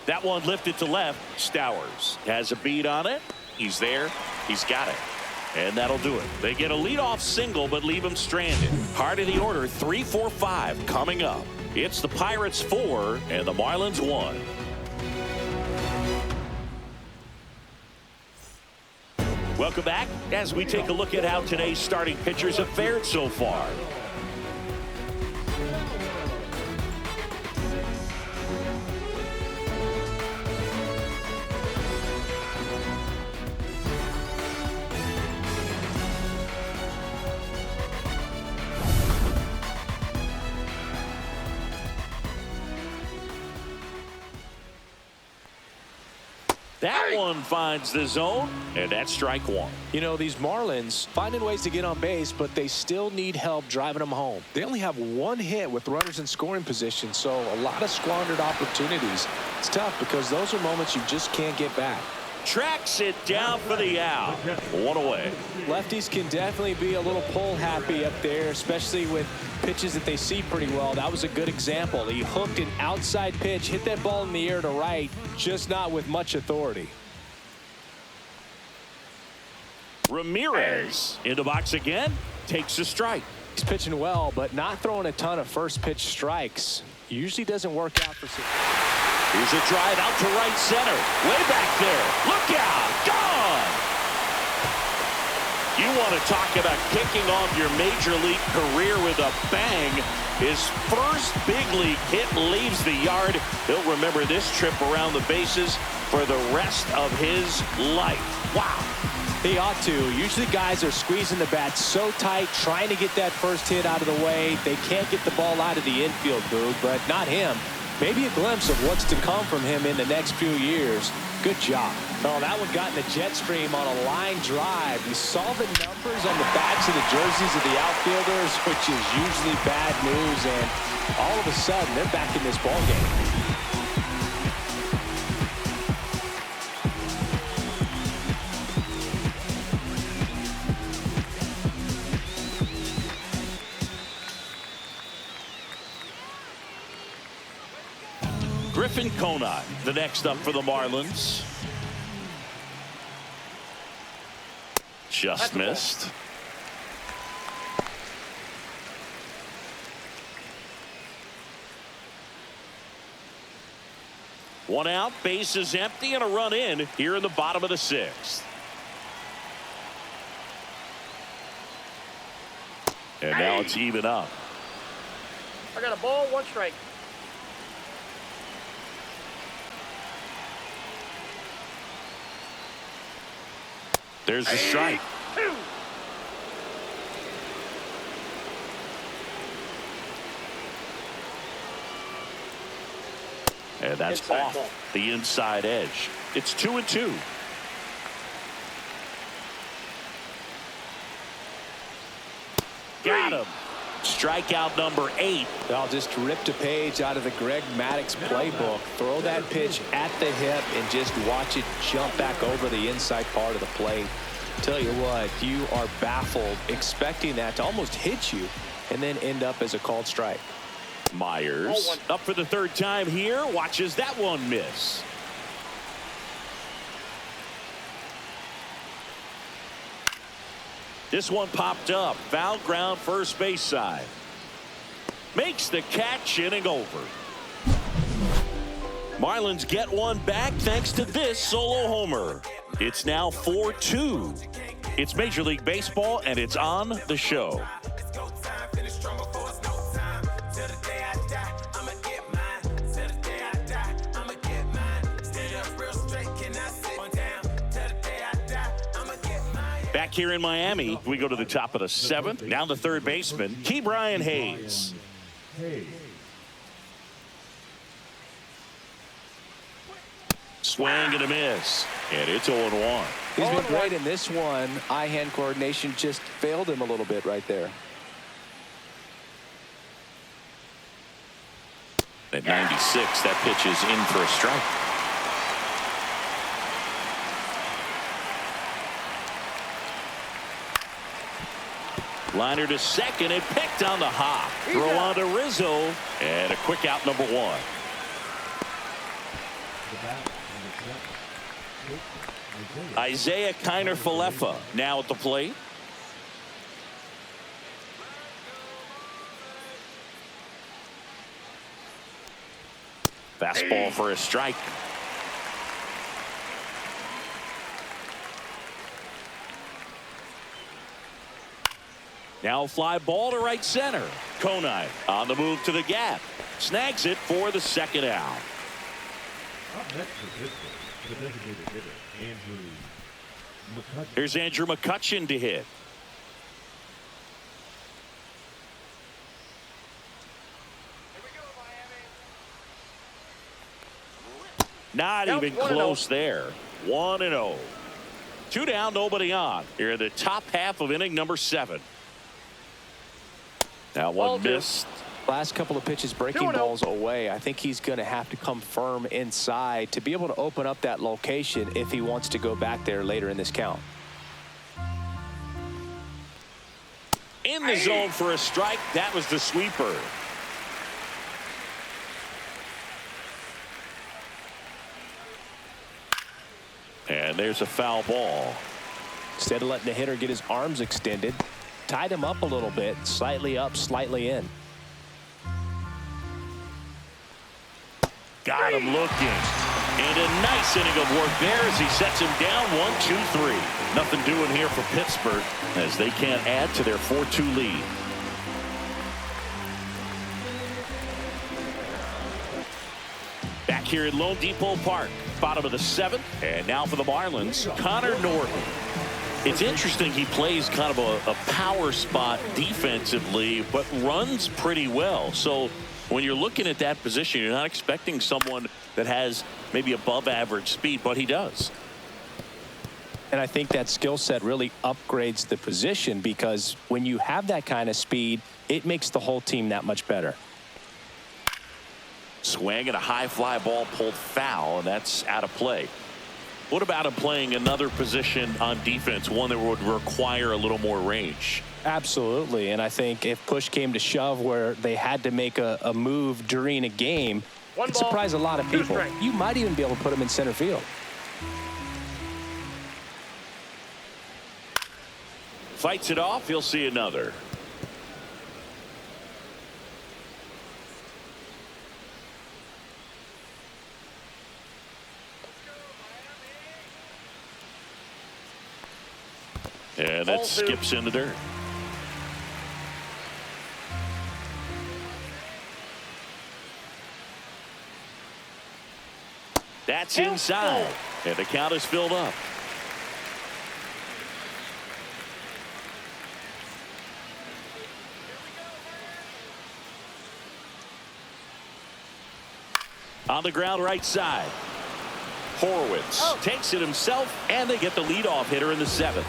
That one lifted to left. Stowers has a beat on it. He's there. He's got it. And that'll do it. They get a leadoff single, but leave him stranded. Heart of the order, 3-4-5 coming up. It's the Pirates 4 and the Marlins 1. Welcome back as we take a look at how today's starting pitchers have fared so far. That one finds the zone, and that's strike one. You know, these Marlins finding ways to get on base, but they still need help driving them home. They only have 1 hit with runners in scoring position, so a lot of squandered opportunities. It's tough because those are moments you just can't get back. Tracks it down for the out. 1 away. Lefties can definitely be a little pull happy up there, especially with pitches that they see pretty well. That was a good example. He hooked an outside pitch, hit that ball in the air to right, just not with much authority. Ramirez in the box again, takes a strike. He's pitching well, but not throwing a ton of first pitch strikes. Usually doesn't work out for. Here's a drive out to right center. Way back there. Look out. Gone. You want to talk about kicking off your major league career with a bang. His first big league hit leaves the yard. He'll remember this trip around the bases for the rest of his life. Wow. He ought to. Usually guys are squeezing the bat so tight, trying to get that first hit out of the way. They can't get the ball out of the infield, Boog, but not him. Maybe a glimpse of what's to come from him in the next few years. Good job. Oh, that one got in the jet stream on a line drive. We saw the numbers on the backs of the jerseys of the outfielders, which is usually bad news, and all of a sudden they're back in this ball game. Griffin Conine, the next up for the Marlins. Just missed. One out, bases empty, and a run in here in the bottom of the sixth. And now it's even up. I got a ball, 1 strike. There's the strike. And that's Inside off ball. the inside edge. It's 2-2. Got him. Strikeout number 8. I'll just rip a page out of the Greg Maddux playbook. Throw that pitch at the hip and just watch it jump back over the inside part of the plate. Tell you what, you are baffled expecting that to almost hit you and then end up as a called strike. Myers up for the third time here. Watches that one miss. This one popped up. Foul ground first base side. Makes the catch, inning over. Marlins get one back thanks to this solo homer. It's now 4-2. It's Major League Baseball, and it's on the show. Back here in Miami, we go to the top of the 7th. Now the third baseman, Ke'Bryan Hayes. Swing and a miss. And it's 0-1. He's been great in this one. Eye-hand coordination just failed him a little bit right there. At 96, that pitch is in for a strike. Liner to second and picked on the hop. Throw on to Rizzo. And a quick out, number 1. Isaiah Kiner-Falefa now at the plate. Fastball for a strike. Now a fly ball to right center. Conine on the move to the gap. Snags it for the second out. Up next for Pittsburgh, the designated hitter, Andrew McCutchen. Here's Andrew McCutchen to hit. Not even close there. 1-0. 2 down, nobody on. Here in the top half of inning number 7. That one missed. Last couple of pitches breaking balls away. I think he's going to have to come firm inside to be able to open up that location if he wants to go back there later in this count. In the zone for a strike. That was the sweeper. And there's a foul ball. Instead of letting the hitter get his arms extended, tied him up a little bit, slightly up, slightly in. Got him looking. And a nice inning of work there as he sets him down 1-2-3. Nothing doing here for Pittsburgh as they can't add to their 4-2 lead. Back here at Lone Depot Park, bottom of the 7th. And now for the Marlins, Connor Norton. It's interesting he plays kind of a power spot defensively, but runs pretty well. So when you're looking at that position, you're not expecting someone that has maybe above average speed, but he does. And I think that skill set really upgrades the position, because when you have that kind of speed, it makes the whole team that much better. Swing and a high fly ball pulled foul, and that's out of play. What about him playing another position on defense, one that would require a little more range? Absolutely. And I think if push came to shove where they had to make a move during a game, One it ball, surprised a lot of 2 people. strikes. You might even be able to put him in center field. Fights it off. He'll see another. And that skips in the dirt. That's inside. And the count is filled up. On the ground right side. Horwitz takes it himself, and they get the leadoff hitter in the 7th.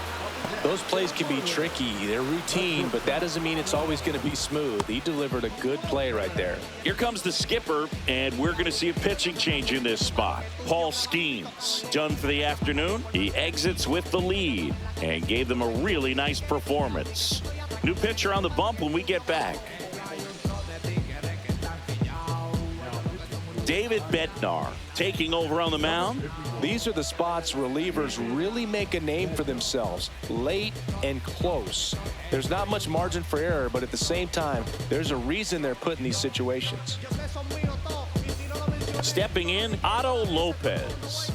Those plays can be tricky. They're routine, but that doesn't mean it's always going to be smooth. He delivered a good play right there. Here comes the skipper, and we're going to see a pitching change in this spot. Paul Skeens, done for the afternoon. He exits with the lead and gave them a really nice performance. New pitcher on the bump when we get back. David Bednar taking over on the mound. These are the spots relievers really make a name for themselves, late and close. There's not much margin for error, but at the same time, there's a reason they're put in these situations. Stepping in, Otto Lopez.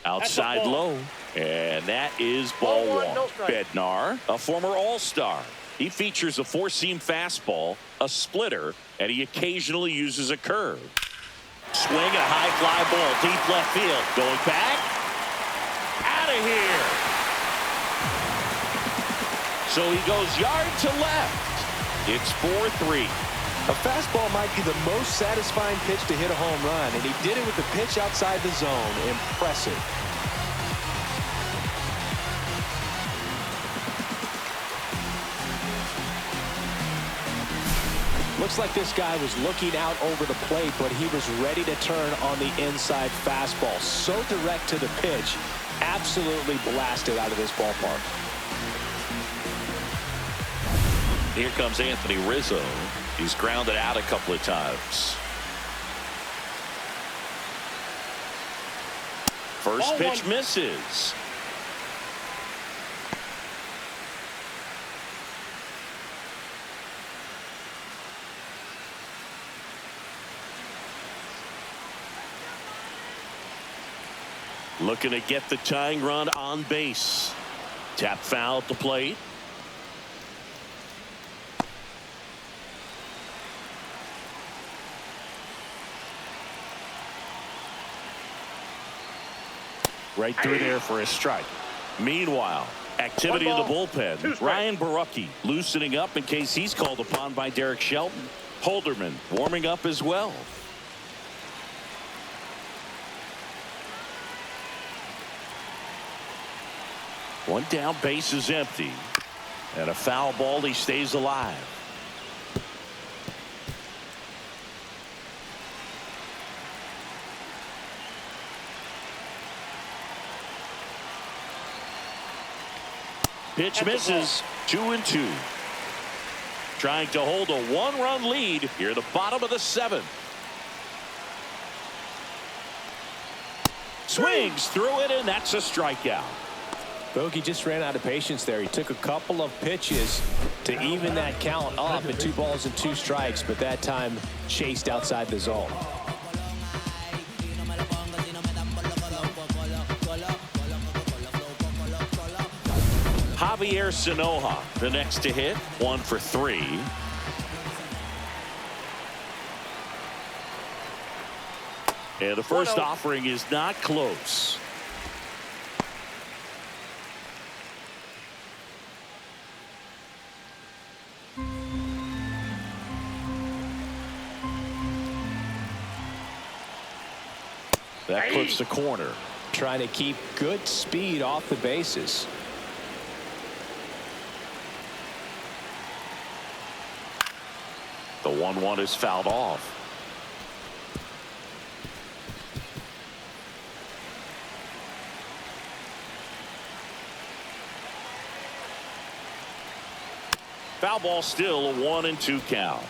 Outside low. And that is ball one. No strike. Bednar, a former All-Star. He features a four-seam fastball, a splitter, and he occasionally uses a curve. Swing and a high fly ball, deep left field. Going back. Out of here. So he goes yard to left. It's 4-3. A fastball might be the most satisfying pitch to hit a home run, and he did it with the pitch outside the zone. Impressive. Looks like this guy was looking out over the plate, but he was ready to turn on the inside fastball. So direct to the pitch, absolutely blasted out of this ballpark. Here comes Anthony Rizzo. He's grounded out a couple of times. First pitch misses. Looking to get the tying run on base. Tap foul at the plate. Right through there for a strike. Meanwhile, activity in the bullpen. Ryan Barucki loosening up in case he's called upon by Derek Shelton. Holderman warming up as well. One down, base is empty. And a foul ball, he stays alive. Pitch misses. 2-2. trying to hold a one-run lead here at the bottom of the 7th. Swings through it, and that's a strikeout. Bogey just ran out of patience there. He took a couple of pitches to even that count up at 2 balls and 2 strikes, but that time chased outside the zone. Javier Sanoja, the next to hit, 1 for 3. And the first offering is not close. That clips the corner. Trying to keep good speed off the bases. The 1-1 is fouled off. Foul ball, still a 1-2 count.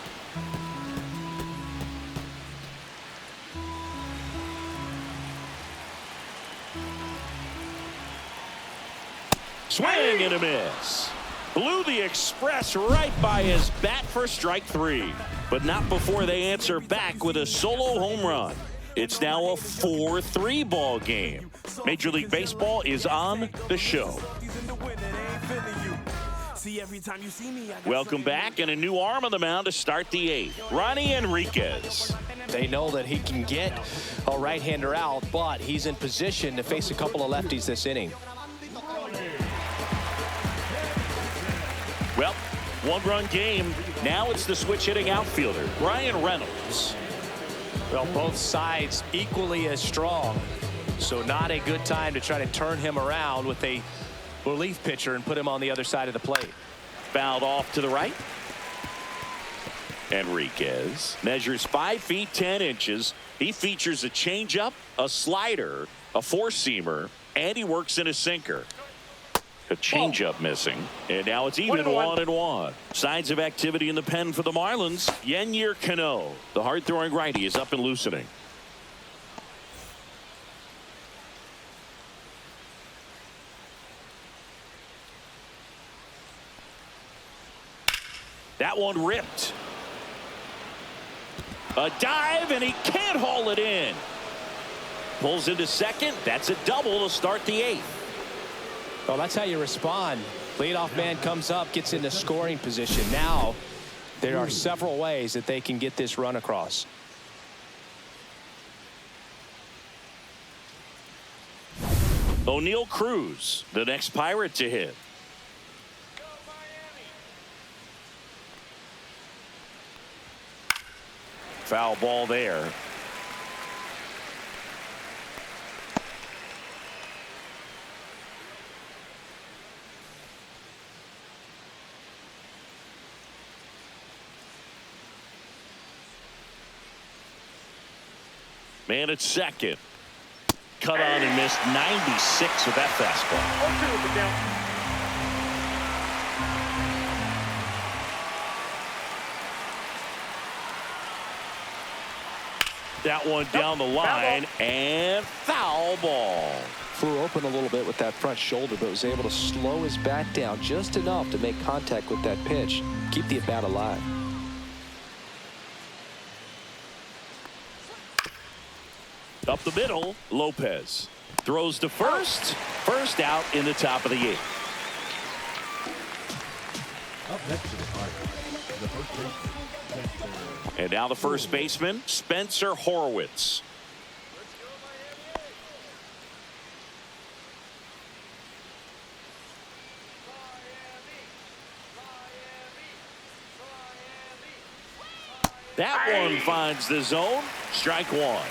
Swing and a miss. Blew the express right by his bat for strike 3. But not before they answer back with a solo home run. It's now a 4-3 ball game. Major League Baseball is on the show. Welcome back, and a new arm on the mound to start the 8th. Ronnie Enriquez. They know that he can get a right-hander out, but he's in position to face a couple of lefties this inning. Well, 1-run game. Now it's the switch-hitting outfielder, Brian Reynolds. Well, both sides equally as strong, so not a good time to try to turn him around with a relief pitcher and put him on the other side of the plate. Fouled off to the right. Enriquez measures 5 feet 10 inches. He features a changeup, a slider, a four-seamer, and he works in a sinker. A changeup missing, and now it's even 1-1. Signs of activity in the pen for the Marlins. Yennier Cano, the hard-throwing righty, is up and loosening. That one ripped. A dive, and he can't haul it in. Pulls into second. That's a double to start the 8th. Well, that's how you respond. Leadoff man comes up, gets into scoring position. Now, there are several ways that they can get this run across. O'Neal Cruz, the next Pirate to hit. Foul ball there. Man at second. Cut on and missed 96 with that fastball. That one down the line, and foul ball. Flew open a little bit with that front shoulder, but was able to slow his bat down just enough to make contact with that pitch. Keep the at-bat alive. Up the middle, Lopez throws to first. First out in the top of the 8th. Up next to the Pirates, the first baseman, Spencer. And now the first baseman, Spencer Horwitz. That one finds the zone. Strike 1.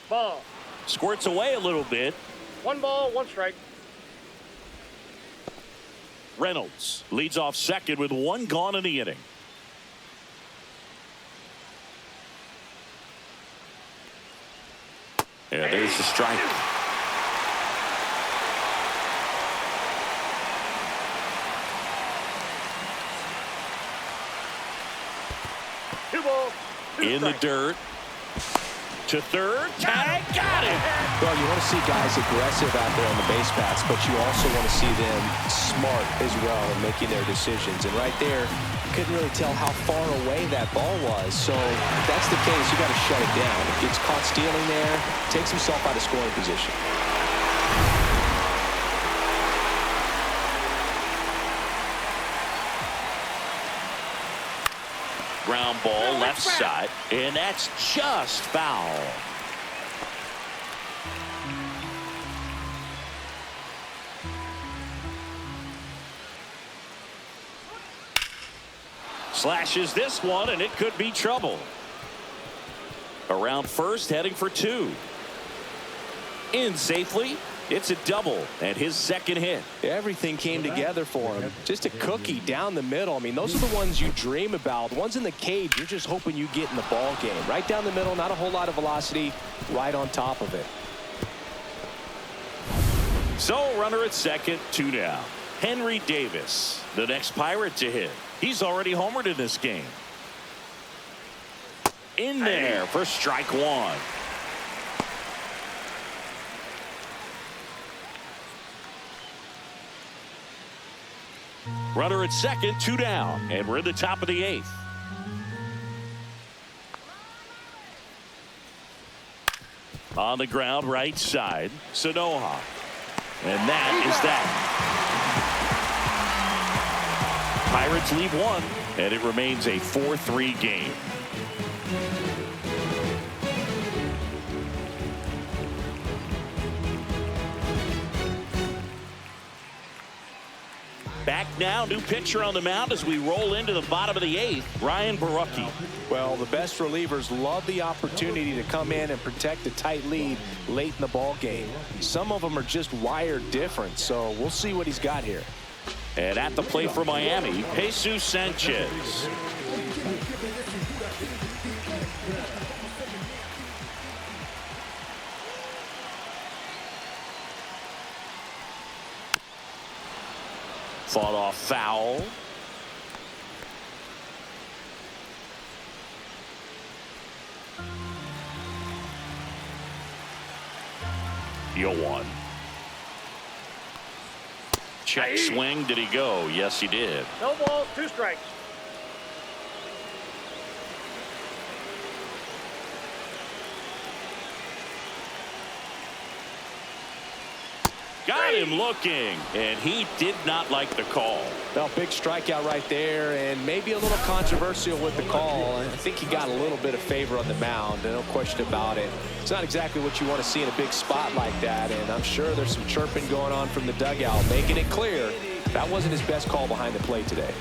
Ball. Squirts away a little bit. 1 ball, 1 strike. Reynolds leads off second with 1 gone in the inning. Yeah, there's the strike. In the dirt. To third. Tag. Got it. Well, you want to see guys aggressive out there on the base paths, but you also want to see them smart as well in making their decisions. And right there, you couldn't really tell how far away that ball was. So if that's the case, you got to shut it down. If gets caught stealing there, takes himself out of scoring position. Ground ball left side, and that's just foul. Slashes this one, and it could be trouble. Around first, heading for two. In safely. It's a double and his second hit. Everything came together for him. Just a cookie down the middle. I mean, those are the ones you dream about. The ones in the cage, you're just hoping you get in the ball game. Right down the middle, not a whole lot of velocity, right on top of it. So runner at second, 2 down. Henry Davis, the next Pirate to hit. He's already homered in this game. In there for strike one. Runner at second, 2 down, and we're in the top of the 8th. On the ground, right side, Sanoha. And that is that. Pirates leave one, and it remains a 4-3 game. Back now, new pitcher on the mound as we roll into the bottom of the 8th, Ryan Borucki. Well, the best relievers love the opportunity to come in and protect a tight lead late in the ball game. Some of them are just wired different, so we'll see what he's got here. And at the plate for Miami, Jesus Sanchez. Fought off foul. Deal one. Check swing. Did he go? Yes, he did. No balls, 2 strikes. Got him looking, and he did not like the call. Well, big strikeout right there, and maybe a little controversial with the call. I think he got a little bit of favor on the mound, no question about it. It's not exactly what you want to see in a big spot like that, and I'm sure there's some chirping going on from the dugout, making it clear that wasn't his best call behind the plate today.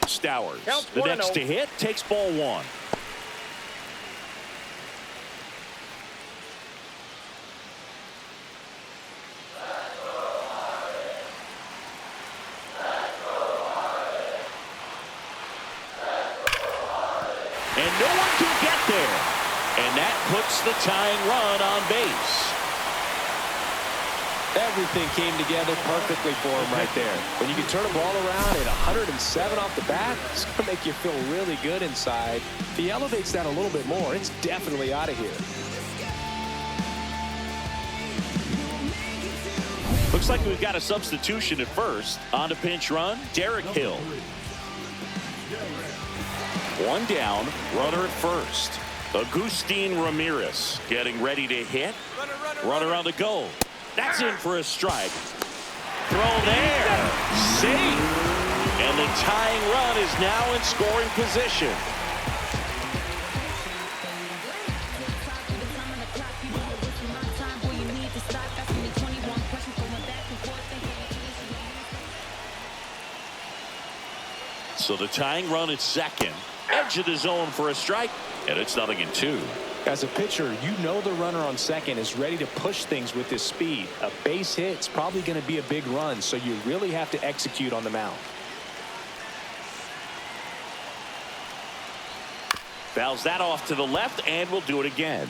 Stowers, the next to hit, takes ball 1. And no one can get there. And that puts the tying run on base. Everything came together perfectly for him right there. When you can turn a ball around at 107 off the bat, it's going to make you feel really good inside. If he elevates that a little bit more, it's definitely out of here. Looks like we've got a substitution at first. On to pinch run, Derek Hill. 1 down, runner at first. Agustin Ramirez getting ready to hit. Runner on the go. That's in for a strike. Throw there. Safe. And the tying run is now in scoring position. So the tying run at second. Edge of the zone for a strike. And it's 0-2. As a pitcher, you know the runner on second is ready to push things with his speed. A base hit's probably going to be a big run, so you really have to execute on the mound. Fouls that off to the left, and will do it again.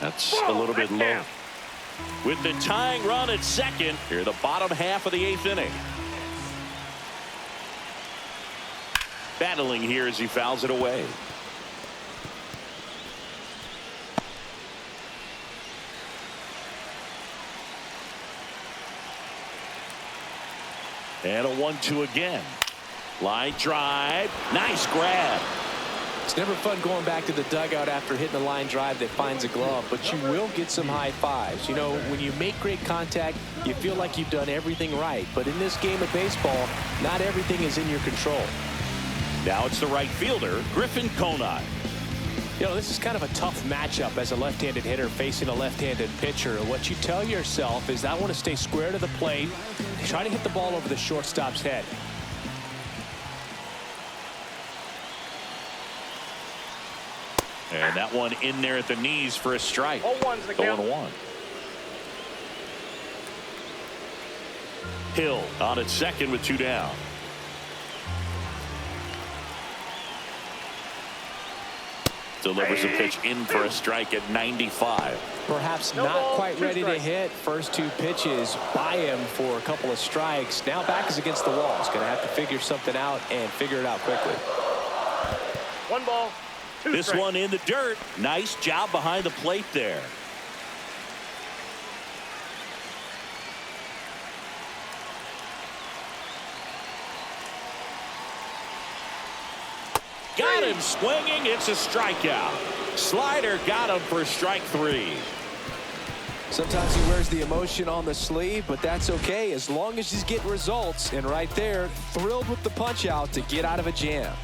That's a little bit low. With the tying run at second, here the bottom half of the 8th inning. Battling here as he fouls it away. And a 1-2 again. Line drive. Nice grab. It's never fun going back to the dugout after hitting a line drive that finds a glove, but you will get some high fives. You know, when you make great contact, you feel like you've done everything right. But in this game of baseball, not everything is in your control. Now it's the right fielder, Griffin Conine. You know, this is kind of a tough matchup as a left-handed hitter facing a left-handed pitcher. What you tell yourself is, I want to stay square to the plate, try to hit the ball over the shortstop's head. And that one in there at the knees for a strike. 0-1's the count. 0-1. Hill on at second with 2 down. Delivers a pitch in for a strike at 95. Perhaps No not ball, quite 2 ready to strikes. hit. First 2 pitches by him for a couple of strikes. Now back is against the wall. He's going to have to figure something out and figure it out quickly. 1 ball, 2 This strikes. one in the dirt. Nice job behind the plate there. Got him swinging. It's a strikeout. Slider got him for strike 3. Sometimes he wears the emotion on the sleeve, but that's okay as long as he's getting results. And right there, thrilled with the punch out to get out of a jam.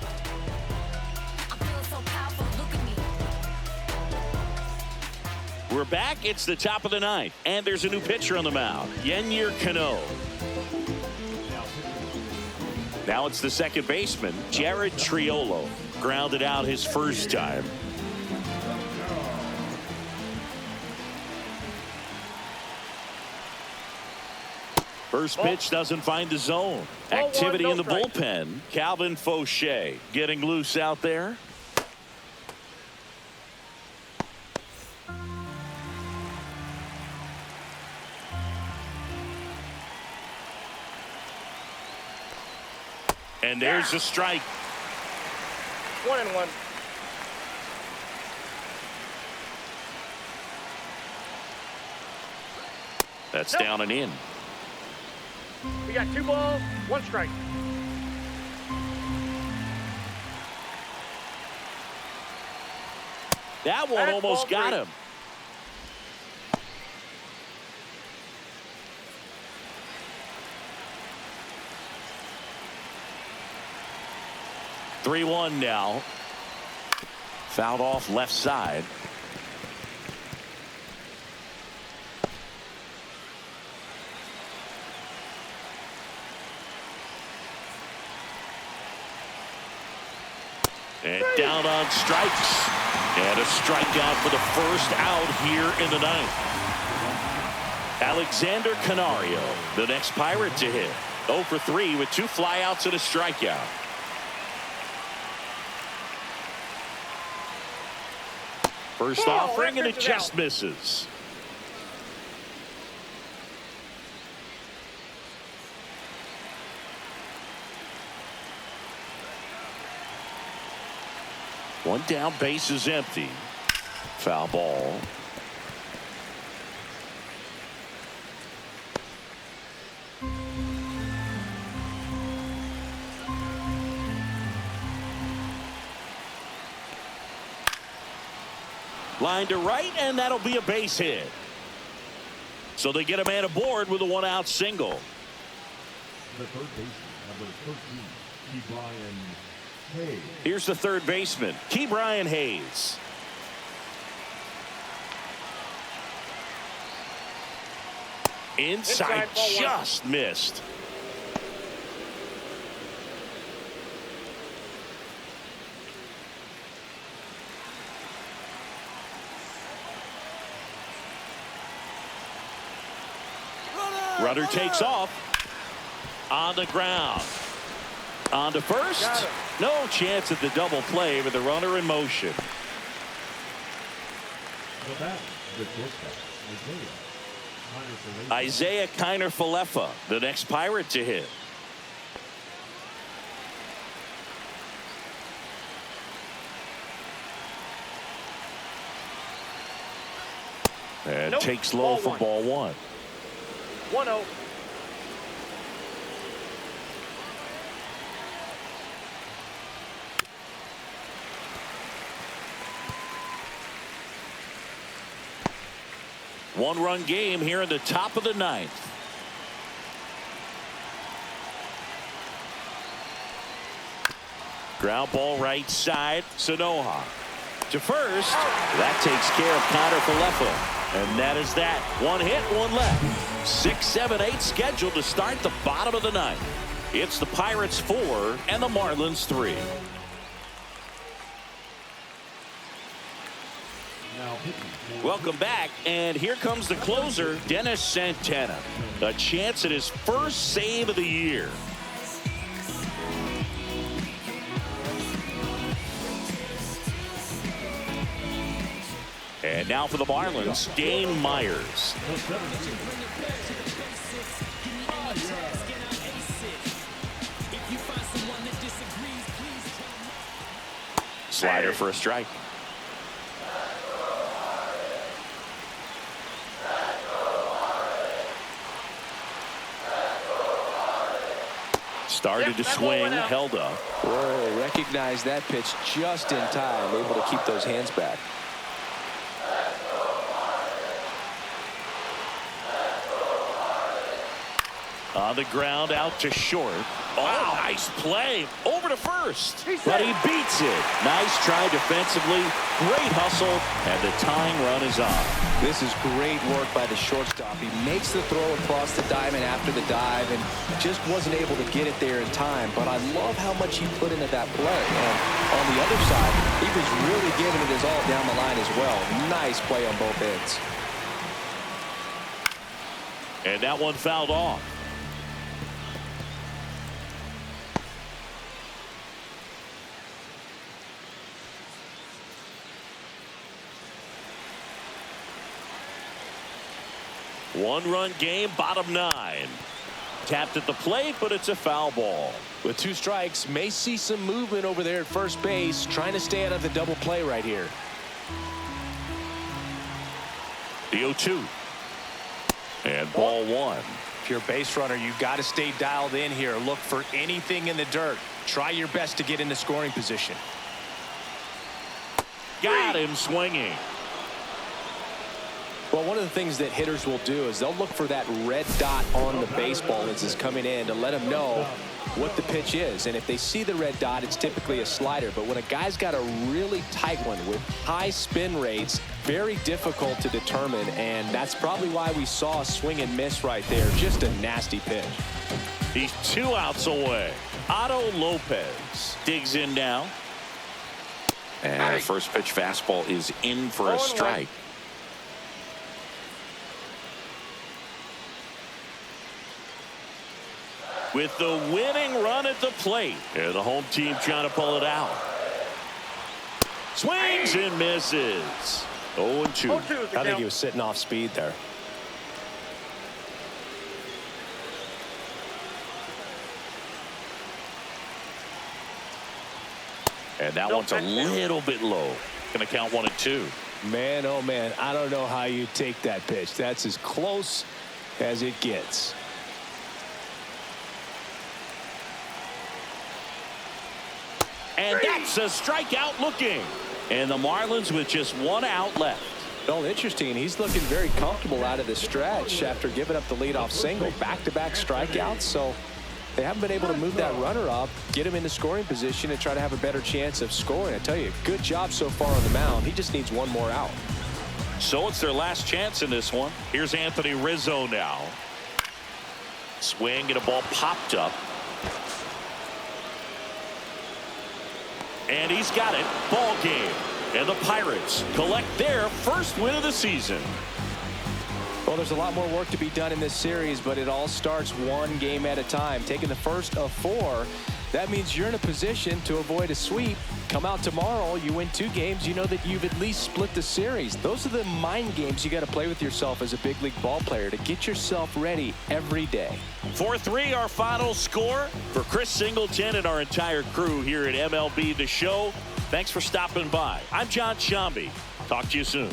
We're back. It's the top of the 9th, and there's a new pitcher on the mound, Yennier Cano. Now it's the second baseman, Jared Triolo. Grounded out his first time. First pitch doesn't find the zone. Activity in the bullpen. Calvin Fauché getting loose out there. And there's a strike. 1-1. That's down and in. We got 2 balls, 1 strike. That one That's almost ball got 3. him. Three-1 now. Fouled off left side. And down on strikes. And a strikeout for the first out here in the 9th. Alexander Canario, the next Pirate to hit. 0 for 3 with 2 flyouts and a strikeout. First offering and it just misses. One down, base is empty. Foul ball. Line to right, and that'll be a base hit. So they get a man aboard with a 1-out single. The third baseman, number 13, Brian Hayes. Here's the third baseman, Brian Hayes. Inside, ball 1. just missed. Runner takes off. On the ground. On to first. No chance at the double play with the runner in motion. The bat, the shortstop, Isaiah Kiner-Falefa, the next Pirate to hit. And takes low for ball one. 1-0. One-run game here in the top of the ninth. Ground ball right side. Sanoha to first. That takes care of Kiner-Falefa. And that is that. One hit, one left. 6, 7, 8 scheduled to start the bottom of the ninth. It's the Pirates 4 and the Marlins 3. Welcome back, and here comes the closer, Dennis Santana. A chance at his first save of the year. And now for the Marlins, Dane Myers. Slider for a strike. Started to swing, held up. Whoa, recognized that pitch just in time, able to keep those hands back. On the ground, out to short. Oh, nice play. Over to first. But he beats it. Nice try defensively. Great hustle. And the tying run is on. This is great work by the shortstop. He makes the throw across the diamond after the dive and just wasn't able to get it there in time. But I love how much he put into that play. And on the other side, he was really giving it his all down the line as well. Nice play on both ends. And that one fouled off. One-run game, bottom 9. Tapped at the plate, but it's a foul ball. With 2 strikes, may see some movement over there at first base, trying to stay out of the double play right here. The 0-2. And ball 1. If you're a base runner, you've got to stay dialed in here. Look for anything in the dirt. Try your best to get into scoring position. Got him swinging. Well, one of the things that hitters will do is they'll look for that red dot on the baseball as it's coming in to let them know what the pitch is. And if they see the red dot, it's typically a slider. But when a guy's got a really tight one with high spin rates, very difficult to determine. And that's probably why we saw a swing and miss right there. Just a nasty pitch. He's 2 outs away. Otto Lopez digs in now. And the first pitch fastball is in for a strike. With the winning run at the plate. And the home team trying to pull it out. Swings and misses. 0-2. I think he was sitting off speed there. And that one's a little bit low. Going to count 1 and 2. Man, oh man, I don't know how you take that pitch. That's as close as it gets. And that's a strikeout looking. And the Marlins with just 1 out left. Well, interesting. He's looking very comfortable out of the stretch after giving up the leadoff single. Back-to-back strikeouts. So they haven't been able to move that runner up, get him into scoring position, and try to have a better chance of scoring. I tell you, good job so far on the mound. He just needs 1 more out. So it's their last chance in this one. Here's Anthony Rizzo now. Swing and a ball popped up. And he's got it. Ball game. And the Pirates collect their first win of the season. Well, there's a lot more work to be done in this series, but it all starts one game at a time. Taking the first of 4, that means you're in a position to avoid a sweep. Come out tomorrow, you win 2 games, you know that you've at least split the series. Those are the mind games you got to play with yourself as a big league ball player to get yourself ready every day. 4-3 our final score. For Chris Singleton and our entire crew here at MLB The Show, thanks for stopping by. I'm John Shambi. Talk to you soon.